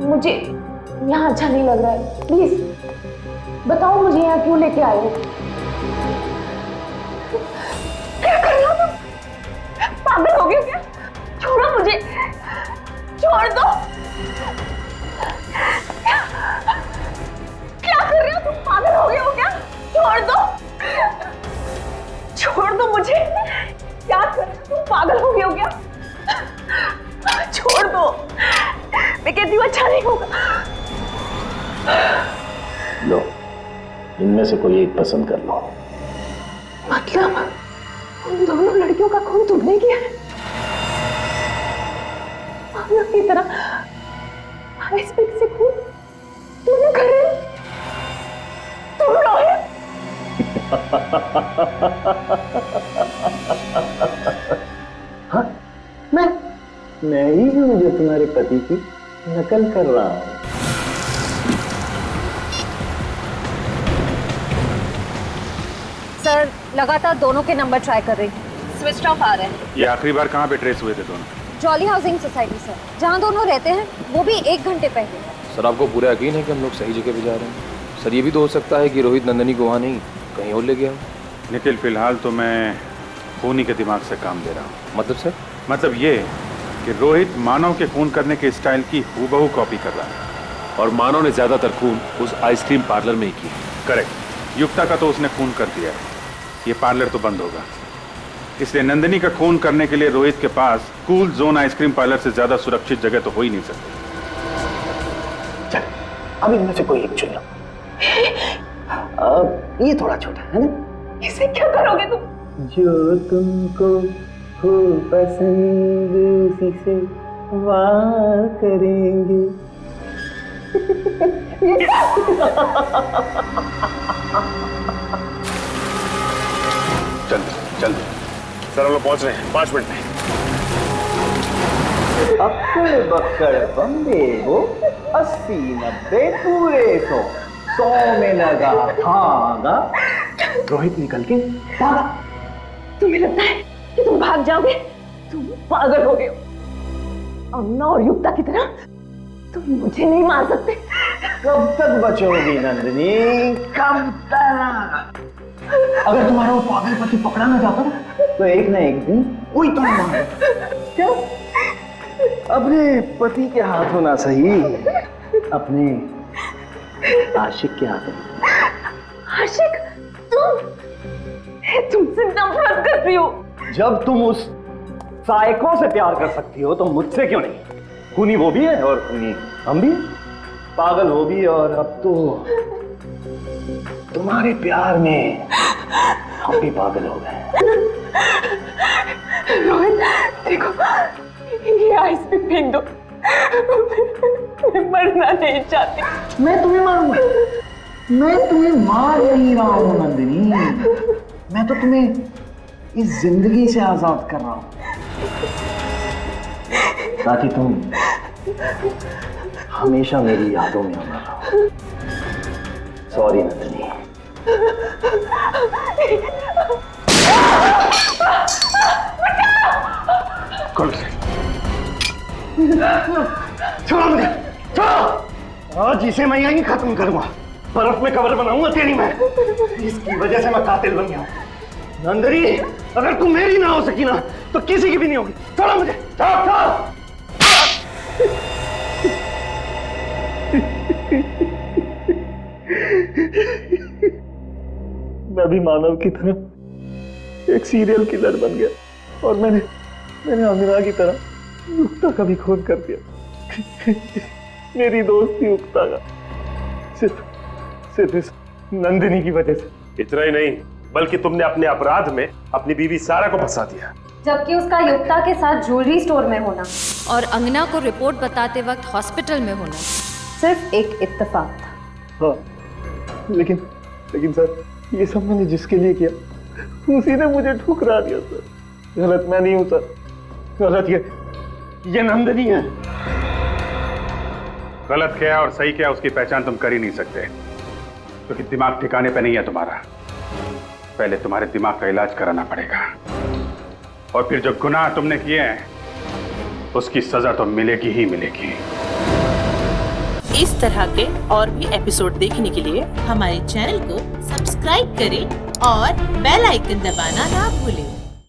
[SPEAKER 21] मुझे यहाँ अच्छा नहीं लग रहा है, प्लीज बताओ मुझे यहाँ क्यों लेके आए हो? क्या कर रहे हो तुम? पागल हो गए हो क्या? छोड़ो मुझे, छोड़ दो। क्या कर रहे हो तुम? पागल हो गए हो क्या? छोड़ दो, छोड़ दो मुझे। क्या कर रहे हो तुम? पागल हो गए हो क्या? छोड़ दो, मैं कहती हूँ अच्छा नहीं होगा।
[SPEAKER 13] लो, इनमें से कोई एक पसंद कर लो।
[SPEAKER 21] मतलब उन दोनों लड़कियों का खून तुमने किया है? पागल की तरह आइसपिक से खून तुमने कर रहे हो? तुम रोहित?
[SPEAKER 13] हाँ, मैं ही हूँ जो तुम्हारे पति की नकल कर रहा हूँ।
[SPEAKER 17] सर लगातार दोनों के नंबर ट्राई कर रही हूँ, स्विच ऑफ आ रहे हैं।
[SPEAKER 12] ये आखिरी बार कहाँ पे ट्रेस हुए थे दोनों?
[SPEAKER 17] जॉली हाउसिंग सोसाइटी सर, जहाँ दोनों रहते हैं, वो भी 1 घंटे पहले।
[SPEAKER 13] सर आपको पूरा यकीन है कि हम लोग सही जगह पे जा रहे हैं? सर ये भी तो हो सकता है कि रोहित नंदनी को वहाँ नहीं कहीं और ले गया हो।
[SPEAKER 12] निखिल, फिलहाल तो मैं खूनी के दिमाग से काम दे रहा हूँ।
[SPEAKER 13] मतलब सर?
[SPEAKER 12] मतलब ये कि रोहित मानव के खून करने के स्टाइल की हूबहू कॉपी कर रहा है।
[SPEAKER 11] और मानव ने ज्यादातर खून उस आइसक्रीम पार्लर में ही की।
[SPEAKER 12] करेक्ट। युक्ता का तो उसने खून कर दिया है, ये पार्लर तो बंद होगा। इसलिए नंदिनी का खून करने के लिए रोहित के पास कूल जोन आइसक्रीम पार्लर से ज्यादा सुरक्षित जगह तो हो ही नहीं सकती।
[SPEAKER 13] चल, अब इनमें से कोई एक चुन लो। ये थोड़ा छोटा है ना?
[SPEAKER 21] इसे क्या करोगे तुम?
[SPEAKER 13] जो तुमको
[SPEAKER 7] हो पसंद उसी से वार करेंगे।
[SPEAKER 6] जल्दी जल्दी सर, हम लोग पहुंच रहे हैं 5 मिनट में।
[SPEAKER 7] अक्कड़ बक्कड़ बम्बे हो, 80-90 पूरे 100 में लगा धागा। रोहित निकल के भागा।
[SPEAKER 21] तुम्हें लगता है कि तुम भाग जाओगे? तुम पागल हो गए हो। अन्ना और युक्ता की तरह तुम मुझे नहीं मार सकते।
[SPEAKER 7] कब तक बचोगी नंदिनी, कब तक? अगर तुम्हारा वो पागल पति पकड़ा ना जाता तो एक ना एक दिन कोई तो मार। क्या? अपने पति के हाथों ना सही, अपने आशिक के हाथों।
[SPEAKER 21] आशिक? तुमसे नफरत करती हो।
[SPEAKER 7] जब तुम उस साइको से प्यार कर सकती हो तो मुझसे क्यों नहीं? खूनी वो भी है और खूनी हम भी, पागल वो भी, और अब तो तुम्हारे प्यार में हम भी पागल हो गए।
[SPEAKER 21] रोहित देखो, ये आइस पे फेंक दो। मैं मरना नहीं चाहती।
[SPEAKER 7] मैं तुम्हें मारूंगा? मैं तुम्हें मार नहीं रहा हूं नंदिनी, मैं तो तुम्हें इस जिंदगी से आजाद कर रहा हूं ताकि तुम हमेशा मेरी यादों में अमर रहो। सॉरी नंदिनी।
[SPEAKER 10] कौन से? छोड़ो मुझे, छोड़ो। आज इसे मैं यहीं खत्म करूंगा। बर्फ में कब्र बनाऊंगा तेरी मैं। इसकी वजह से मैं कातिल बन गया हूं। नंदरी, अगर तुम मेरी ना हो सकी ना तो किसी की भी नहीं होगी। छोड़ो मुझे, छोड़ो, छोड़ो।
[SPEAKER 7] मैं भी मानव की तरह एक सीरियल किलर बन गया और मैंने अमीरा की तरह युक्ता का भी खून कर दिया। मेरी दोस्ती युक्ता का सिर्फ इस नंदिनी की वजह से।
[SPEAKER 11] इतना ही नहीं, बल्कि तुमने अपने अपराध में अपनी बीवी सारा को फंसा दिया,
[SPEAKER 17] जबकि उसका युक्ता के साथ ज्वेलरी स्टोर में होना
[SPEAKER 5] और अंगना को रिपोर्ट बताते वक्त हॉस्पिटल में होना
[SPEAKER 17] सिर्फ एक इत्तेफाक था।
[SPEAKER 7] हाँ, लेकिन सर, ये सब मैंने जिसके लिए किया उसी ने मुझे ठुकरा दिया सर। गलत मैं नहीं हूं सर, गलत ये नंदिनी है।
[SPEAKER 12] गलत क्या और सही क्या उसकी पहचान तुम कर ही नहीं सकते, क्योंकि दिमाग ठिकाने पे नहीं है तुम्हारा। पहले तुम्हारे दिमाग का इलाज कराना पड़ेगा, और फिर जो गुनाह तुमने किए हैं उसकी सजा तो मिलेगी ही मिलेगी।
[SPEAKER 3] इस तरह के और भी एपिसोड देखने के लिए हमारे चैनल को सब्सक्राइब करें और बेल आइकन दबाना ना भूलें।